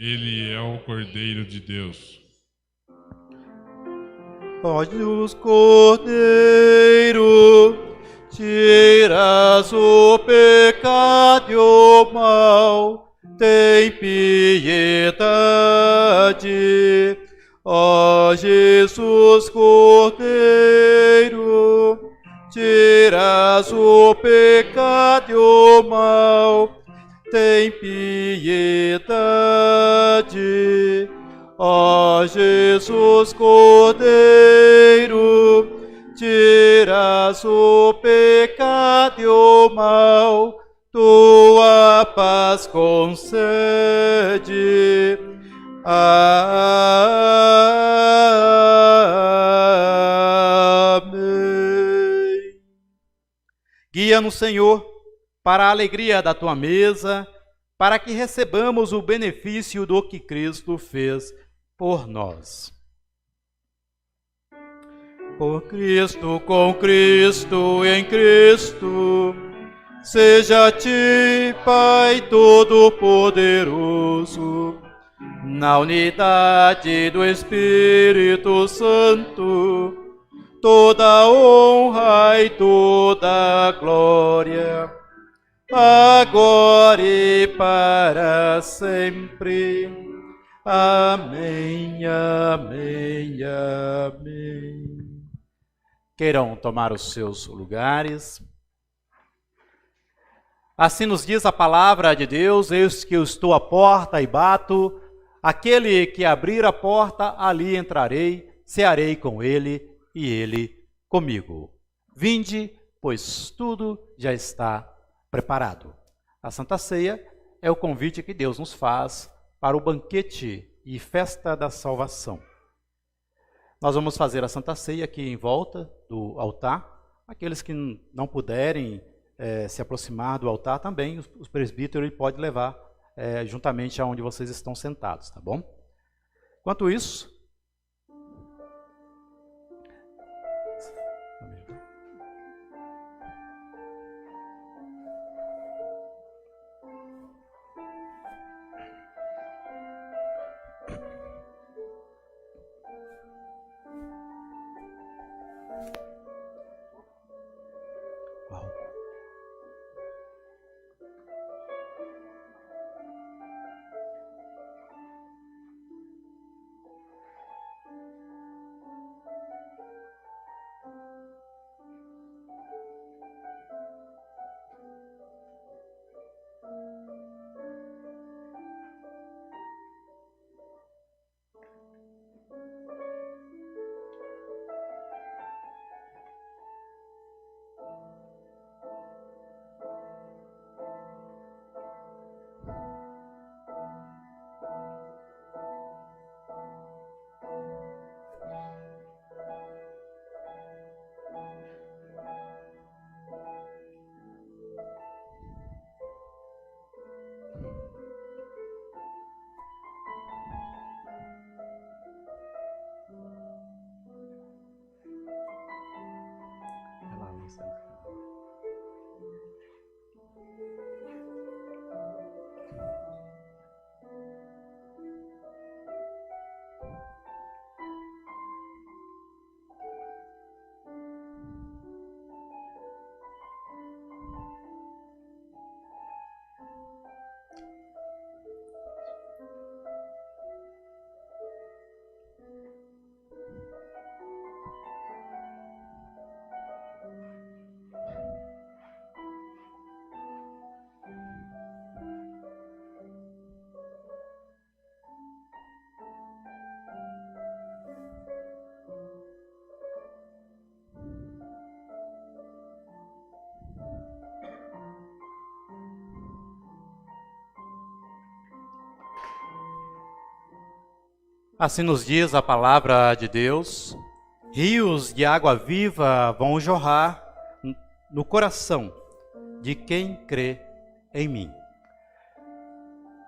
Ele é o Cordeiro de Deus. Ó Jesus Cordeiro, tiras o pecado e o mal, tem piedade. Ó Jesus Cordeiro, tiras o pecado e o mal, tem piedade. Ó Jesus Cordeiro, tiras o pecado e o mal, tua paz concede. Amém. Guia-nos, Senhor, para a alegria da tua mesa, para que recebamos o benefício do que Cristo fez por nós. Por Cristo, com Cristo, em Cristo, seja a ti, Pai Todo-Poderoso, na unidade do Espírito Santo, toda honra e toda glória, agora e para sempre. Amém, amém, amém. Queiram tomar os seus lugares. Assim nos diz a palavra de Deus: eis que eu estou à porta e bato. Aquele que abrir a porta, ali entrarei, cearei com ele e ele comigo. Vinde, pois tudo já está preparado. A Santa Ceia é o convite que Deus nos faz para o banquete e festa da salvação. Nós vamos fazer a Santa Ceia aqui em volta do altar. Aqueles que não puderem se aproximar do altar também, os presbíteros podem levar juntamente aonde vocês estão sentados, tá bom? Enquanto isso, assim nos diz a palavra de Deus: rios de água viva vão jorrar no coração de quem crê em mim.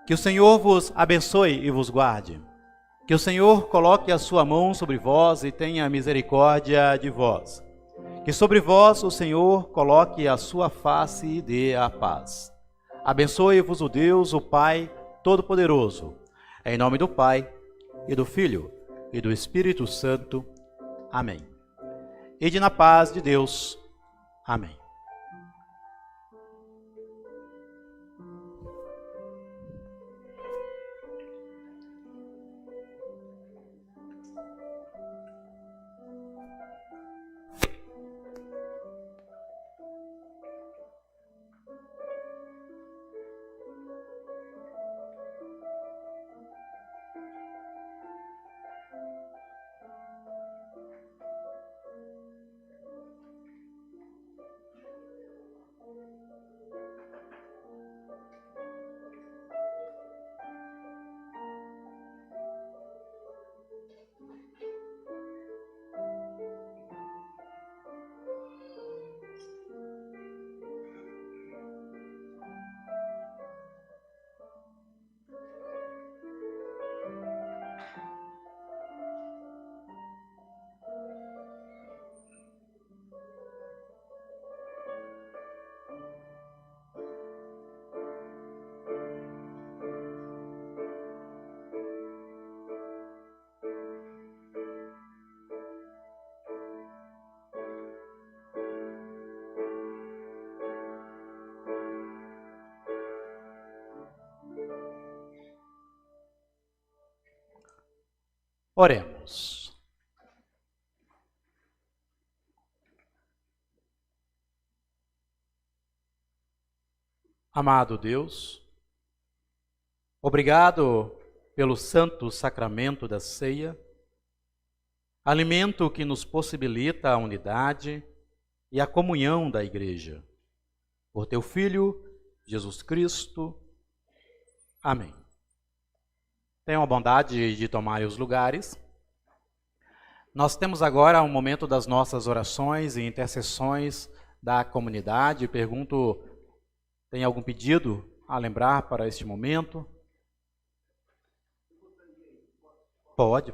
Que o Senhor vos abençoe e vos guarde. Que o Senhor coloque a sua mão sobre vós e tenha misericórdia de vós. Que sobre vós o Senhor coloque a sua face e dê a paz. Abençoe-vos o Deus, o Pai Todo-Poderoso. Em nome do Pai, e do Filho, e do Espírito Santo. Amém. Ide na paz de Deus. Amém. Oremos. Amado Deus, obrigado pelo santo sacramento da ceia, alimento que nos possibilita a unidade e a comunhão da Igreja. Por teu Filho, Jesus Cristo. Amém. Tenham a bondade de tomarem os lugares. Nós temos agora um momento das nossas orações e intercessões da comunidade. Pergunto, tem algum pedido a lembrar para este momento? Pode.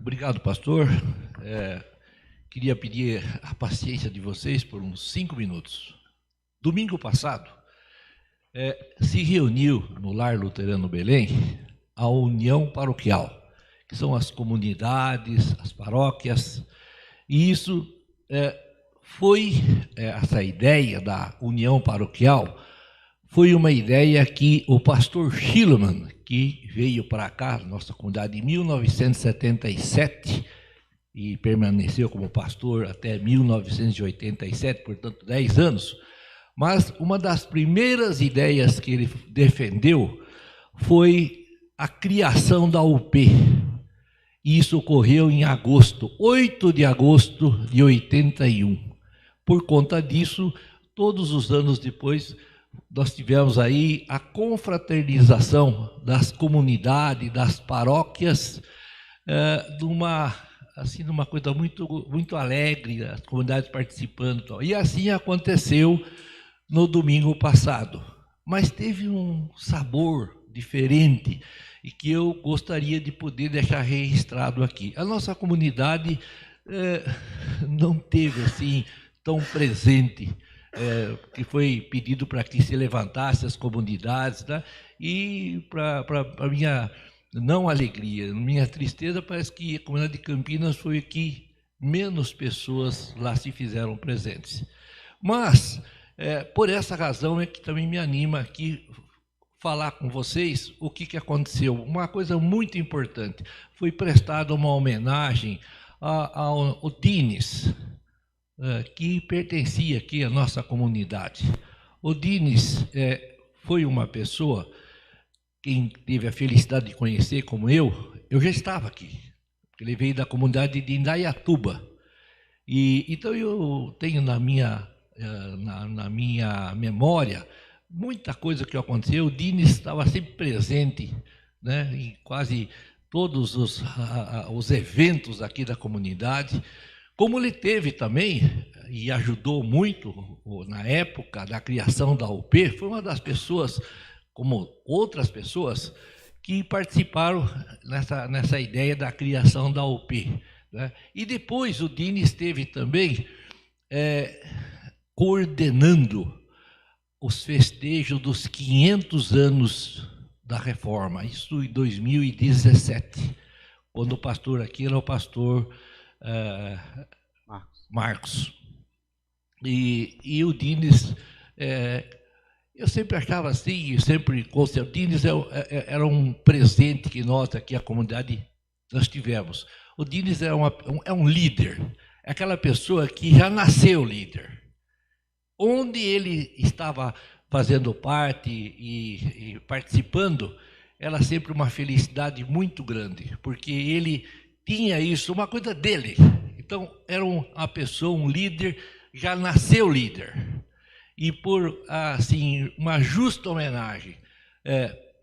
Obrigado, pastor. Queria pedir a paciência de vocês por uns 5 minutos. Domingo passado, se reuniu no Lar Luterano Belém a União Paroquial, que são as comunidades, as paróquias, e isso essa ideia da União Paroquial foi uma ideia que o pastor Schillemann, que veio para cá, nossa comunidade, em 1977, e permaneceu como pastor até 1987, portanto 10 anos, mas uma das primeiras ideias que ele defendeu foi a criação da UP. Isso ocorreu em agosto, 8 de agosto de 81. Por conta disso, todos os anos depois, nós tivemos aí a confraternização das comunidades, das paróquias, numa coisa muito alegre, as comunidades participando. E assim aconteceu no domingo passado. Mas teve um sabor diferente e que eu gostaria de poder deixar registrado aqui. A nossa comunidade não teve assim tão presente, que foi pedido para que se levantasse as comunidades, tá? E para minha não alegria, minha tristeza, parece que a comunidade de Campinas foi que menos pessoas lá se fizeram presentes. Mas, por essa razão é que também me anima aqui falar com vocês o que aconteceu. Uma coisa muito importante, foi prestada uma homenagem ao Dines, que pertencia aqui à nossa comunidade. O Dines foi uma pessoa, quem teve a felicidade de conhecer como eu já estava aqui, porque ele veio da comunidade de Indaiatuba. Então eu tenho na minha memória muita coisa que aconteceu. O Dines estava sempre presente, né, em quase todos os eventos aqui da comunidade. Como ele teve também, e ajudou muito na época da criação da UP, foi uma das pessoas, como outras pessoas, que participaram nessa ideia da criação da UP, né? E depois o Dines esteve também coordenando os festejos dos 500 anos da Reforma, isso em 2017, quando o pastor aqui era o pastor Marcos. E o Dines, eu sempre achava assim, o Dines era um presente que nós aqui, a comunidade, nós tivemos. O Dines é um líder, é aquela pessoa que já nasceu líder. Onde ele estava fazendo parte e participando, era sempre uma felicidade muito grande, porque ele tinha isso, uma coisa dele. Então, era uma pessoa, um líder, já nasceu líder. E por, assim, uma justa homenagem,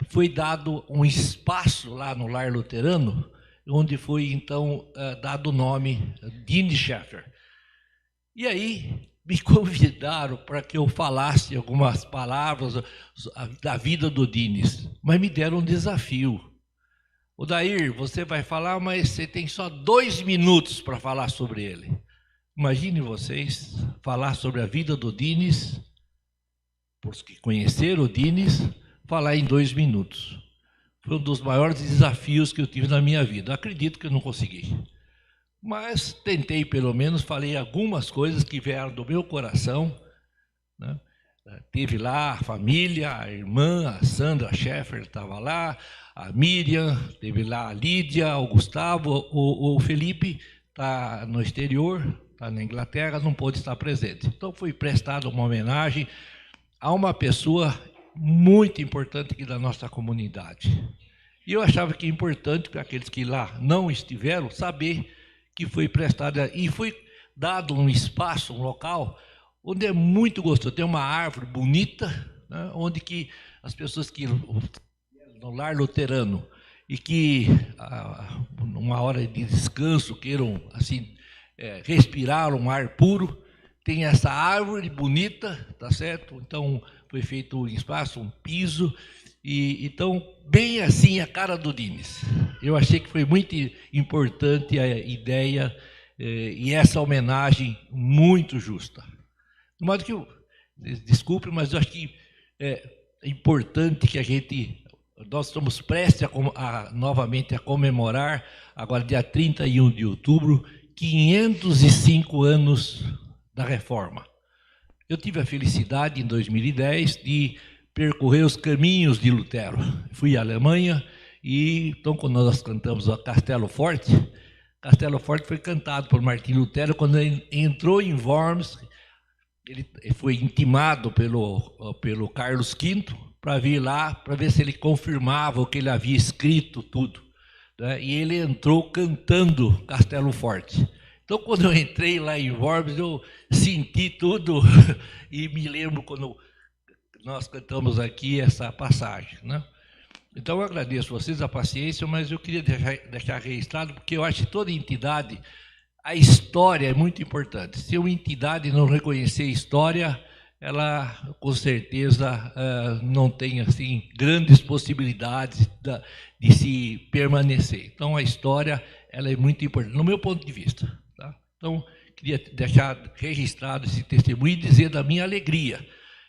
foi dado um espaço lá no Lar Luterano, onde foi, então, dado o nome Dines Scheffer. E aí, me convidaram para que eu falasse algumas palavras da vida do Dines, mas me deram um desafio. Odair, você vai falar, mas você tem só 2 minutos para falar sobre ele. Imagine vocês falar sobre a vida do Dines, por que conheceram o Dines, falar em 2 minutos. Foi um dos maiores desafios que eu tive na minha vida. Eu acredito que eu não consegui. mas tentei, pelo menos, falei algumas coisas que vieram do meu coração, né? Teve lá a família, a irmã, a Sandra Schaeffer estava lá, a Miriam, teve lá a Lídia, o Gustavo, o Felipe está no exterior, está na Inglaterra, não pôde estar presente. Então foi prestada uma homenagem a uma pessoa muito importante aqui da nossa comunidade. E eu achava que é importante para aqueles que lá não estiveram saber que foi prestada e foi dado um espaço, um local onde é muito gostoso. Tem uma árvore bonita, né, onde que as pessoas que no lar luterano e que numa hora de descanso queiram assim respirar um ar puro, tem essa árvore bonita, tá certo? Então foi feito um espaço, um piso, e então bem assim a cara do Dines. Eu achei que foi muito importante a ideia e essa homenagem muito justa. De modo que, desculpe, mas eu acho que é importante que nós estamos prestes novamente a comemorar, agora dia 31 de outubro, 505 anos da Reforma. Eu tive a felicidade, em 2010, de percorrer os caminhos de Lutero. Fui à Alemanha e, então, quando nós cantamos a Castelo Forte foi cantado por Martinho Lutero quando ele entrou em Worms. Ele foi intimado pelo Carlos V para vir lá, para ver se ele confirmava o que ele havia escrito, tudo, né? E ele entrou cantando Castelo Forte. Então, quando eu entrei lá em Worms, eu senti tudo e me lembro quando nós cantamos aqui essa passagem, né? Então, eu agradeço a vocês a paciência, mas eu queria deixar registrado, porque eu acho que toda entidade, a história é muito importante. Se uma entidade não reconhecer a história, ela, com certeza, não tem assim grandes possibilidades de se permanecer. Então, a história ela é muito importante, no meu ponto de vista. Tá? Então, queria deixar registrado esse testemunho e dizer da minha alegria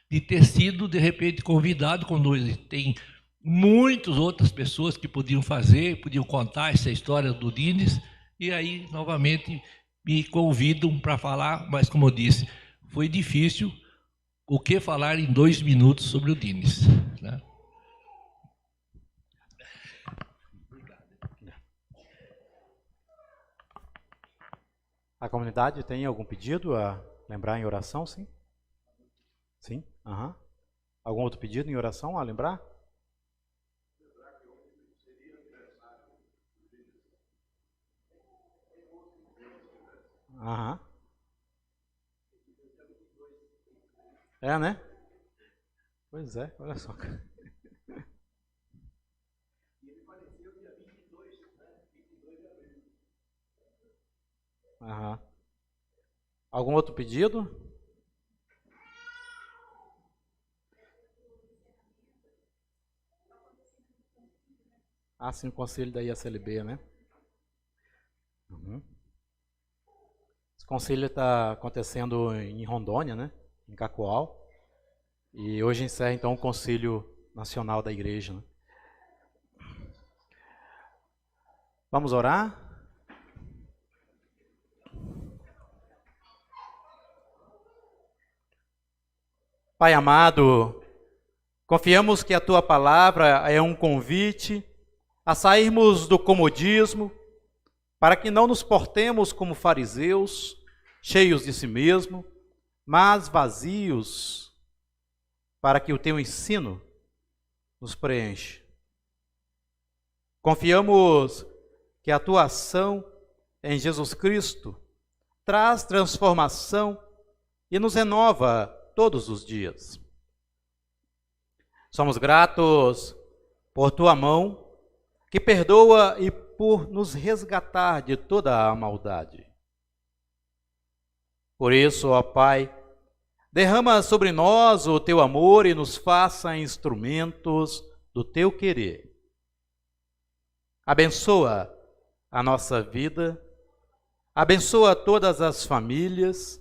de ter sido, de repente, convidado, quando tem muitas outras pessoas que podiam contar essa história do Dines, e aí, novamente, me convidam para falar, mas, como eu disse, foi difícil o que falar em 2 minutos sobre o Dines, né? A comunidade tem algum pedido a lembrar em oração, sim? Sim? Uhum. Algum outro pedido em oração a lembrar? Aham. É, né? Pois é, olha só. Aham. Algum outro pedido? Ah, sim, o conselho da ISLB, né? Uhum. Esse conselho está acontecendo em Rondônia, né? Em Cacoal. E hoje encerra, então, o Conselho Nacional da Igreja, né? Vamos orar? Pai amado, confiamos que a Tua palavra é um convite a sairmos do comodismo, para que não nos portemos como fariseus, cheios de si mesmo, mas vazios, para que o Teu ensino nos preenche. Confiamos que a Tua ação em Jesus Cristo traz transformação e nos renova todos os dias. Somos gratos por Tua mão, que perdoa e por nos resgatar de toda a maldade. Por isso, ó Pai, derrama sobre nós o Teu amor e nos faça instrumentos do Teu querer. Abençoa a nossa vida, abençoa todas as famílias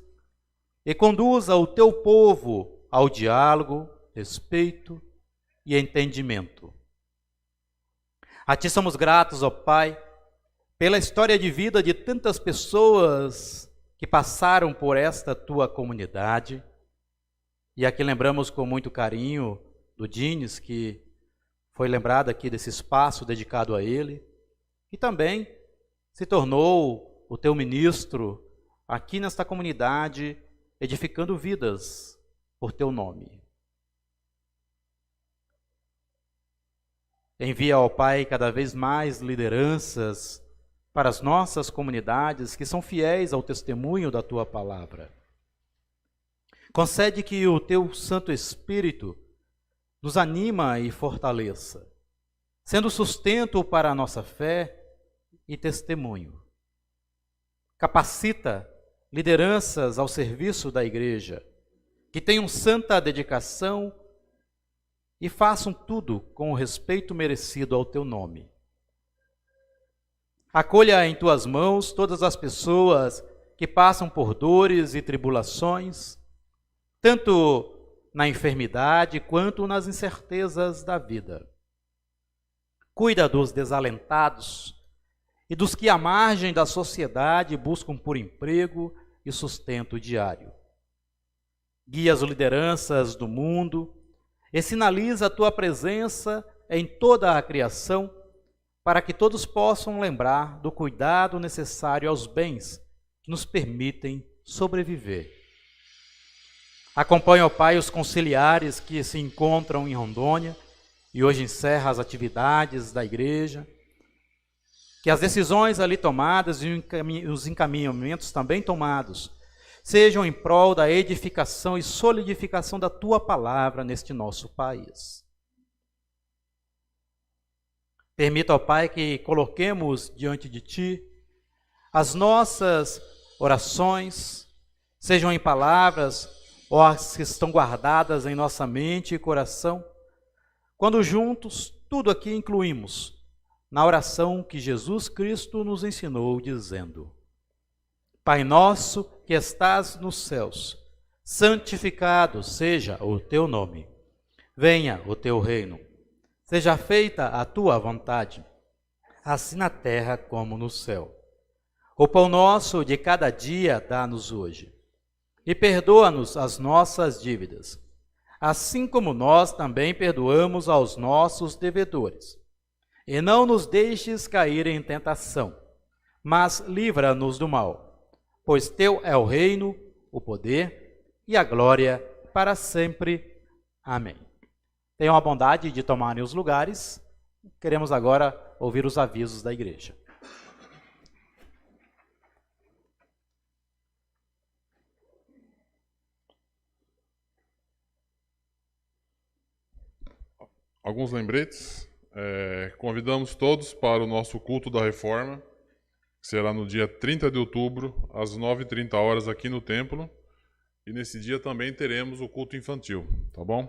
e conduza o Teu povo ao diálogo, respeito e entendimento. A Ti somos gratos, ó Pai, pela história de vida de tantas pessoas que passaram por esta tua comunidade. E aqui lembramos com muito carinho do Dines, que foi lembrado aqui desse espaço dedicado a ele, e também se tornou o teu ministro aqui nesta comunidade, edificando vidas por teu nome. Envia, ó Pai, cada vez mais lideranças para as nossas comunidades que são fiéis ao testemunho da tua palavra. Concede que o teu Santo Espírito nos anima e fortaleça, sendo sustento para a nossa fé e testemunho. Capacita lideranças ao serviço da igreja, que tenham santa dedicação e façam tudo com o respeito merecido ao teu nome. Acolha em tuas mãos todas as pessoas que passam por dores e tribulações, tanto na enfermidade quanto nas incertezas da vida. Cuida dos desalentados e dos que à margem da sociedade buscam por emprego e sustento diário. Guia as lideranças do mundo e sinaliza a tua presença em toda a criação, para que todos possam lembrar do cuidado necessário aos bens que nos permitem sobreviver. Acompanha, ó Pai, os conciliares que se encontram em Rondônia e hoje encerra as atividades da igreja. Que as decisões ali tomadas e os encaminhamentos também tomados sejam em prol da edificação e solidificação da tua palavra neste nosso país. Permita, ó Pai, que coloquemos diante de Ti as nossas orações, sejam em palavras ou as que estão guardadas em nossa mente e coração, quando juntos tudo aqui incluímos na oração que Jesus Cristo nos ensinou, dizendo: Pai nosso que estás nos céus, santificado seja o teu nome. Venha o teu reino. Seja feita a tua vontade, assim na terra como no céu. O pão nosso de cada dia dá-nos hoje. E perdoa-nos as nossas dívidas, assim como nós também perdoamos aos nossos devedores. E não nos deixes cair em tentação, mas livra-nos do mal. Pois teu é o reino, o poder e a glória para sempre. Amém. Tenham a bondade de tomarem os lugares. Queremos agora ouvir os avisos da igreja. Alguns lembretes. Convidamos todos para o nosso culto da reforma, que será no dia 30 de outubro, às 9h30 aqui no templo. E nesse dia também teremos o culto infantil, tá bom?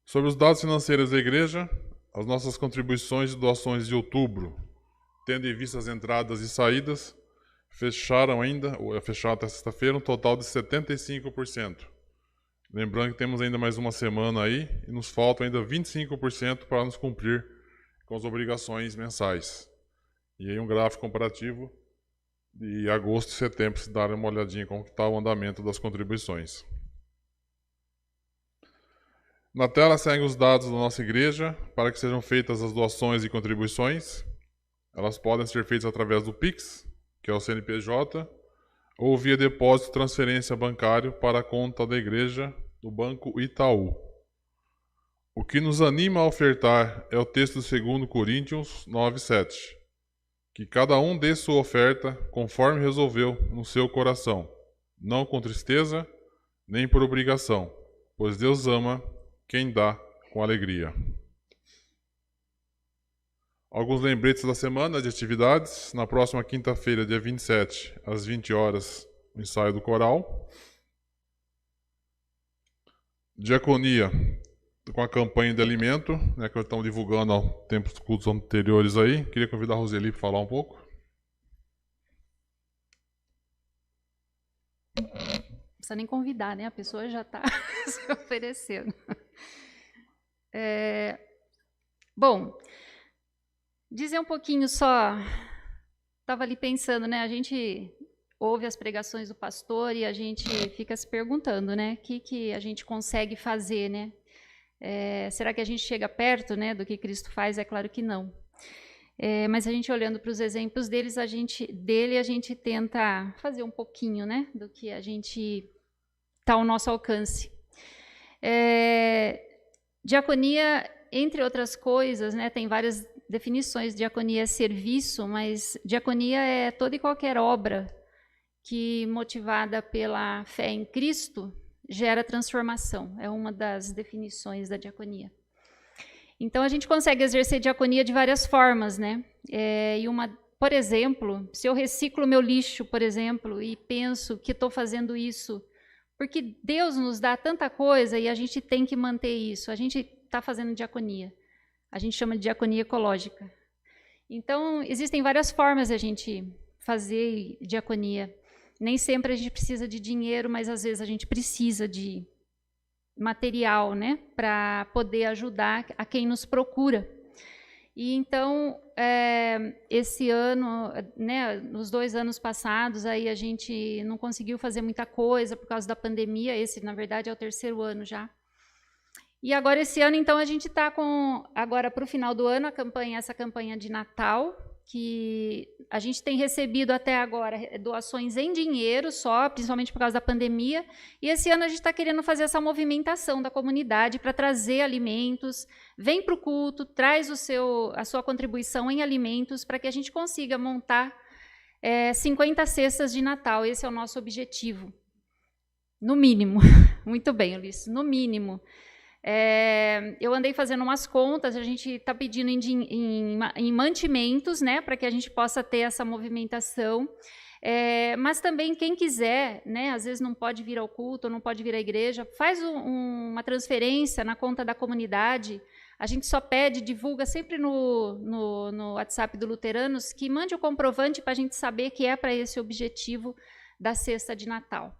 Sobre os dados financeiros da igreja, as nossas contribuições e doações de outubro, tendo em vista as entradas e saídas, fecharam até sexta-feira, um total de 75%. Lembrando que temos ainda mais uma semana aí e nos faltam ainda 25% para nos cumprir com as obrigações mensais. E aí um gráfico comparativo de agosto e setembro, se darem uma olhadinha como está o andamento das contribuições. Na tela seguem os dados da nossa igreja para que sejam feitas as doações e contribuições. Elas podem ser feitas através do Pix, que é o CNPJ, ou via depósito e transferência bancário para a conta da igreja do Banco Itaú. O que nos anima a ofertar é o texto de 2 Coríntios 9:7, que cada um dê sua oferta conforme resolveu no seu coração, não com tristeza, nem por obrigação, pois Deus ama quem dá com alegria. Alguns lembretes da semana de atividades. Na próxima quinta-feira, dia 27, às 20 horas, o ensaio do coral. Diaconia, com a campanha de alimento, né, que nós estamos divulgando há tempos cultos anteriores aí. Queria convidar a Roseli para falar um pouco. Não precisa nem convidar, né? A pessoa já está se oferecendo. Bom, Dizer um pouquinho só, estava ali pensando, né? A gente ouve as pregações do pastor e a gente fica se perguntando, né? O que a gente consegue fazer, né? Será que a gente chega perto, né, do que Cristo faz? É claro que não. Mas a gente olhando para os exemplos dele, a gente tenta fazer um pouquinho, né, do que a gente está ao nosso alcance. Diaconia, entre outras coisas, né, tem várias definições. Diaconia é serviço, mas diaconia é toda e qualquer obra que, motivada pela fé em Cristo, gera transformação. É uma das definições da diaconia. Então, a gente consegue exercer diaconia de várias formas, né? Por exemplo, se eu reciclo meu lixo, por exemplo, e penso que estou fazendo isso porque Deus nos dá tanta coisa e a gente tem que manter isso, a gente está fazendo diaconia. A gente chama de diaconia ecológica. Então, existem várias formas de a gente fazer diaconia. Nem sempre a gente precisa de dinheiro, mas às vezes a gente precisa de material, né, para poder ajudar a quem nos procura. E então, esse ano, né, nos 2 anos passados, aí a gente não conseguiu fazer muita coisa por causa da pandemia. Esse, na verdade, é o 3º ano já. E agora, esse ano, então, a gente está com, agora para o final do ano, essa campanha de Natal, que a gente tem recebido até agora doações em dinheiro só, principalmente por causa da pandemia, e esse ano a gente está querendo fazer essa movimentação da comunidade para trazer alimentos. Vem para o culto, traz a sua contribuição em alimentos para que a gente consiga montar 50 cestas de Natal. Esse é o nosso objetivo, no mínimo. Muito bem, Ulisses, no mínimo. Eu andei fazendo umas contas, a gente está pedindo em mantimentos, né, para que a gente possa ter essa movimentação, mas também quem quiser, né, às vezes não pode vir ao culto, não pode vir à igreja, faz uma transferência na conta da comunidade. A gente só pede, divulga sempre no WhatsApp do Luteranos, que mande o comprovante para a gente saber que é para esse objetivo da cesta de Natal.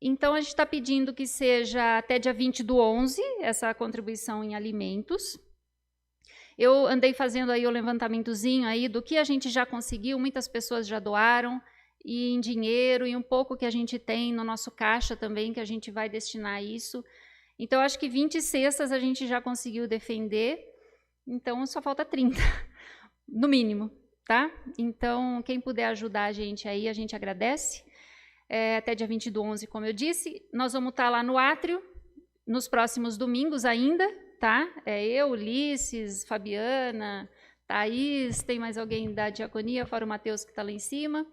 Então, a gente está pedindo que seja até dia 20/11, essa contribuição em alimentos. Eu andei fazendo aí o levantamentozinho aí do que a gente já conseguiu, muitas pessoas já doaram, e em dinheiro, e um pouco que a gente tem no nosso caixa também, que a gente vai destinar a isso. Então, acho que 20 cestas a gente já conseguiu defender, então só falta 30, no mínimo, tá? Então, quem puder ajudar a gente aí, a gente agradece. Até dia 20/11, como eu disse. Nós vamos estar lá no átrio, nos próximos domingos ainda, tá? Eu, Ulisses, Fabiana, Thaís, tem mais alguém da diaconia, fora o Matheus que está lá em cima.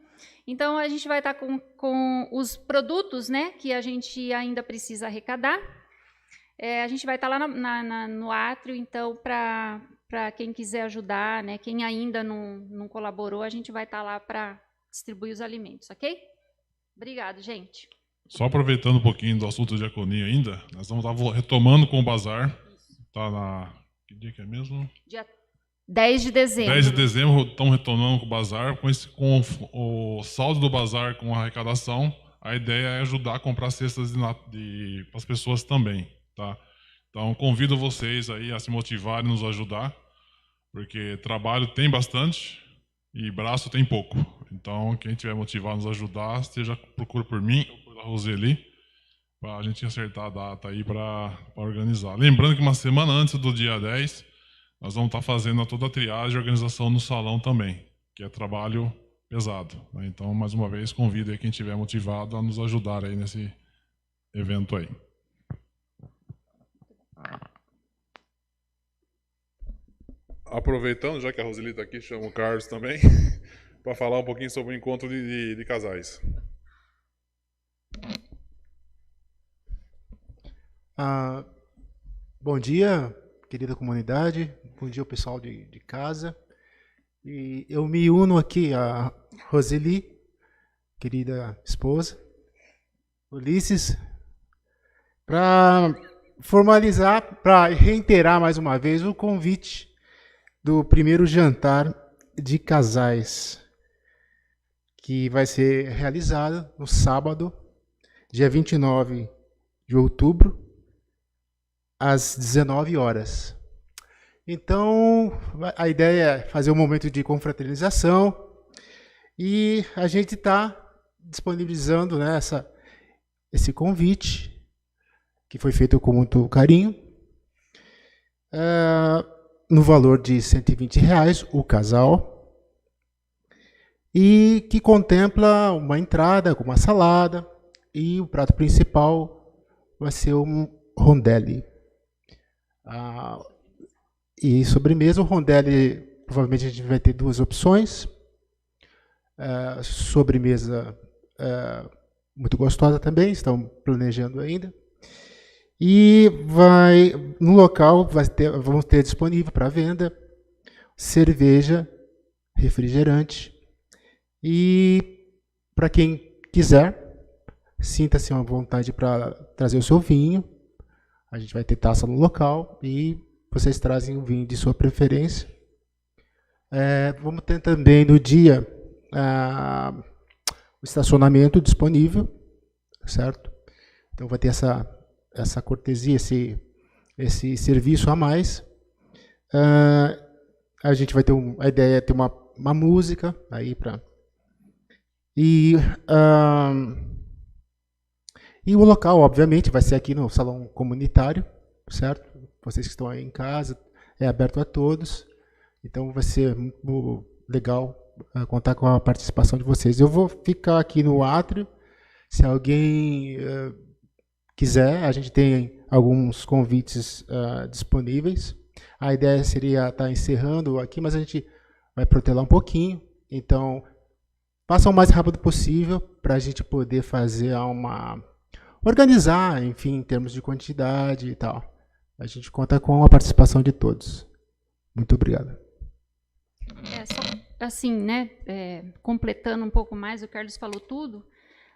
Então, a gente vai estar com os produtos, né, que a gente ainda precisa arrecadar. A gente vai estar lá no átrio, então, para quem quiser ajudar, né, quem ainda não colaborou, a gente vai estar lá para distribuir os alimentos, ok? Obrigado, gente. Só aproveitando um pouquinho do assunto de diaconia ainda, nós vamos estar retomando com o bazar. Está na... Que dia que é mesmo? Dia 10 de dezembro. 10 de dezembro, estamos retornando com o bazar. Com o saldo do bazar, com a arrecadação, a ideia é ajudar a comprar cestas para as pessoas também. Tá? Então, convido vocês aí a se motivarem e nos ajudar, porque trabalho tem bastante e braço tem pouco. Então, quem tiver motivado a nos ajudar, procura por mim ou pela Roseli, para a gente acertar a data aí para organizar. Lembrando que uma semana antes do dia 10, nós vamos estar fazendo toda a triagem e organização no salão também, que é trabalho pesado. Né? Então, mais uma vez, convido aí quem tiver motivado a nos ajudar aí nesse evento aí. Aproveitando, já que a Roseli está aqui, chamo o Carlos também, para falar um pouquinho sobre o encontro de casais. Bom dia, querida comunidade, bom dia ao pessoal de casa. E eu me uno aqui a Roseli, querida esposa, Ulisses, para formalizar, para reiterar mais uma vez o convite do primeiro jantar de casais, que vai ser realizado no sábado, dia 29 de outubro, às 19 horas. Então, a ideia é fazer um momento de confraternização e a gente está disponibilizando, né, esse convite, que foi feito com muito carinho, no valor de R$ 120 o casal, e que contempla uma entrada com uma salada, e o prato principal vai ser um rondelli. E sobremesa, o rondelli, provavelmente a gente vai ter duas opções. Sobremesa muito gostosa também, estão planejando ainda. E no local vamos ter disponível para venda cerveja, refrigerante. E para quem quiser, sinta-se à vontade para trazer o seu vinho. A gente vai ter taça no local e vocês trazem o vinho de sua preferência. Vamos ter também no dia o estacionamento disponível, certo? Então vai ter essa cortesia, esse serviço a mais. A gente vai ter a ideia é ter uma música aí para e o local, obviamente, vai ser aqui no salão comunitário, certo? Vocês que estão aí em casa, é aberto a todos. Então vai ser muito legal contar com a participação de vocês. Eu vou ficar aqui no átrio. Se alguém quiser, a gente tem alguns convites disponíveis. A ideia seria estar encerrando aqui, mas a gente vai protelar um pouquinho. Então, façam o mais rápido possível para a gente poder fazer organizar, enfim, em termos de quantidade e tal. A gente conta com a participação de todos. Muito obrigado. Só assim, né, completando um pouco mais, o Carlos falou tudo,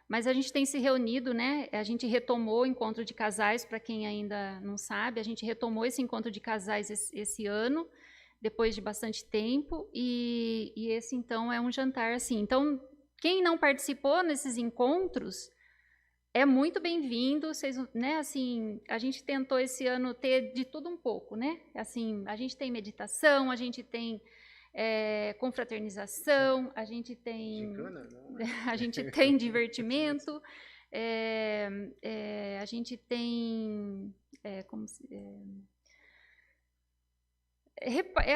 mas a gente tem se reunido, né, a gente retomou o encontro de casais, para quem ainda não sabe, a gente retomou esse encontro de casais esse ano, depois de bastante tempo, e esse, então, é um jantar assim. Então, quem não participou nesses encontros, é muito bem-vindo. Vocês, né, assim, a gente tentou esse ano ter de tudo um pouco, né? Assim, a gente tem meditação, a gente tem confraternização, a gente tem a gente tem divertimento, a gente tem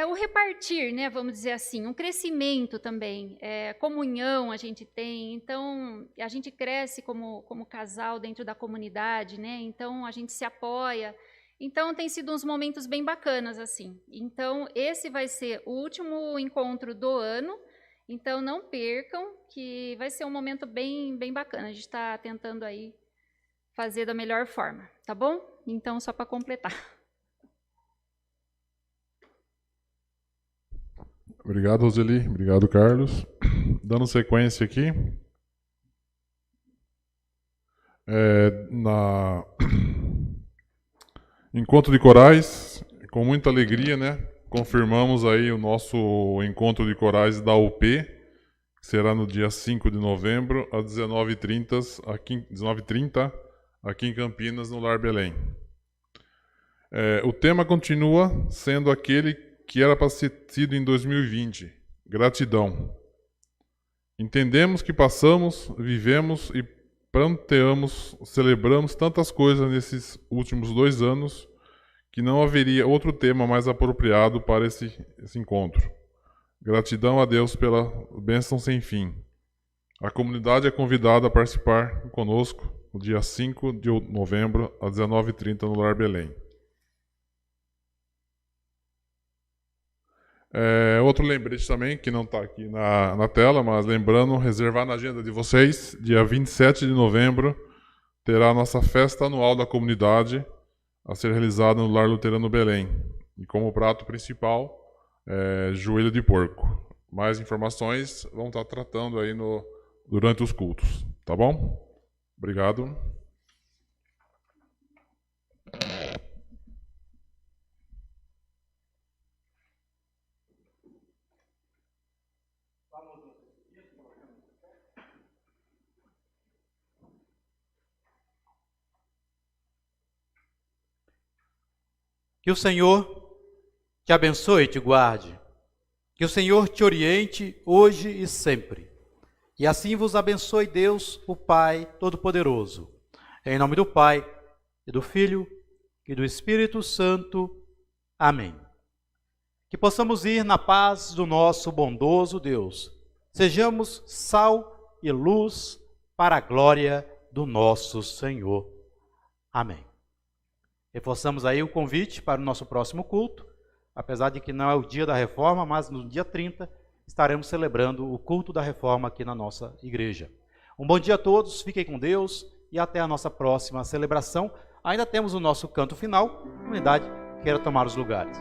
o repartir, né, vamos dizer assim, um crescimento também, comunhão a gente tem, então a gente cresce como casal dentro da comunidade, né, então a gente se apoia, então tem sido uns momentos bem bacanas assim. Então esse vai ser o último encontro do ano, então não percam, que vai ser um momento bem bacana, a gente está tentando aí fazer da melhor forma, tá bom? Então só para completar. Obrigado, Roseli. Obrigado, Carlos. Dando sequência aqui. Encontro de corais, com muita alegria, né? Confirmamos aí o nosso encontro de corais da UP, que será no dia 5 de novembro, às 19h30, aqui em Campinas, no Lar Belém. O tema continua sendo aquele que era para ser tido em 2020, gratidão. Entendemos que passamos, vivemos e pranteamos, celebramos tantas coisas nesses últimos 2 anos que não haveria outro tema mais apropriado para esse encontro. Gratidão a Deus pela bênção sem fim. A comunidade é convidada a participar conosco no dia 5 de novembro, às 19h30, no Lar Belém. Outro lembrete também, que não está aqui na tela, mas lembrando, reservar na agenda de vocês, dia 27 de novembro, terá a nossa festa anual da comunidade a ser realizada no Lar Luterano Belém. E como prato principal, joelho de porco. Mais informações vão estar tratando aí durante os cultos, tá bom? Obrigado. Que o Senhor te abençoe e te guarde. Que o Senhor te oriente hoje e sempre. E assim vos abençoe Deus, o Pai Todo-Poderoso. Em nome do Pai, e do Filho, e do Espírito Santo. Amém. Que possamos ir na paz do nosso bondoso Deus. Sejamos sal e luz para a glória do nosso Senhor. Amém. Reforçamos aí o convite para o nosso próximo culto. Apesar de que não é o dia da reforma, mas no dia 30 estaremos celebrando o culto da reforma aqui na nossa igreja. Um bom dia a todos, fiquem com Deus e até a nossa próxima celebração. Ainda temos o nosso canto final. Comunidade, queira tomar os lugares.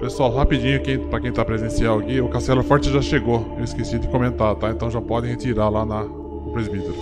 Pessoal, rapidinho, para quem está presencial aqui, o Castelo Forte já chegou. Eu esqueci de comentar, tá? Então já podem retirar lá no presbítero.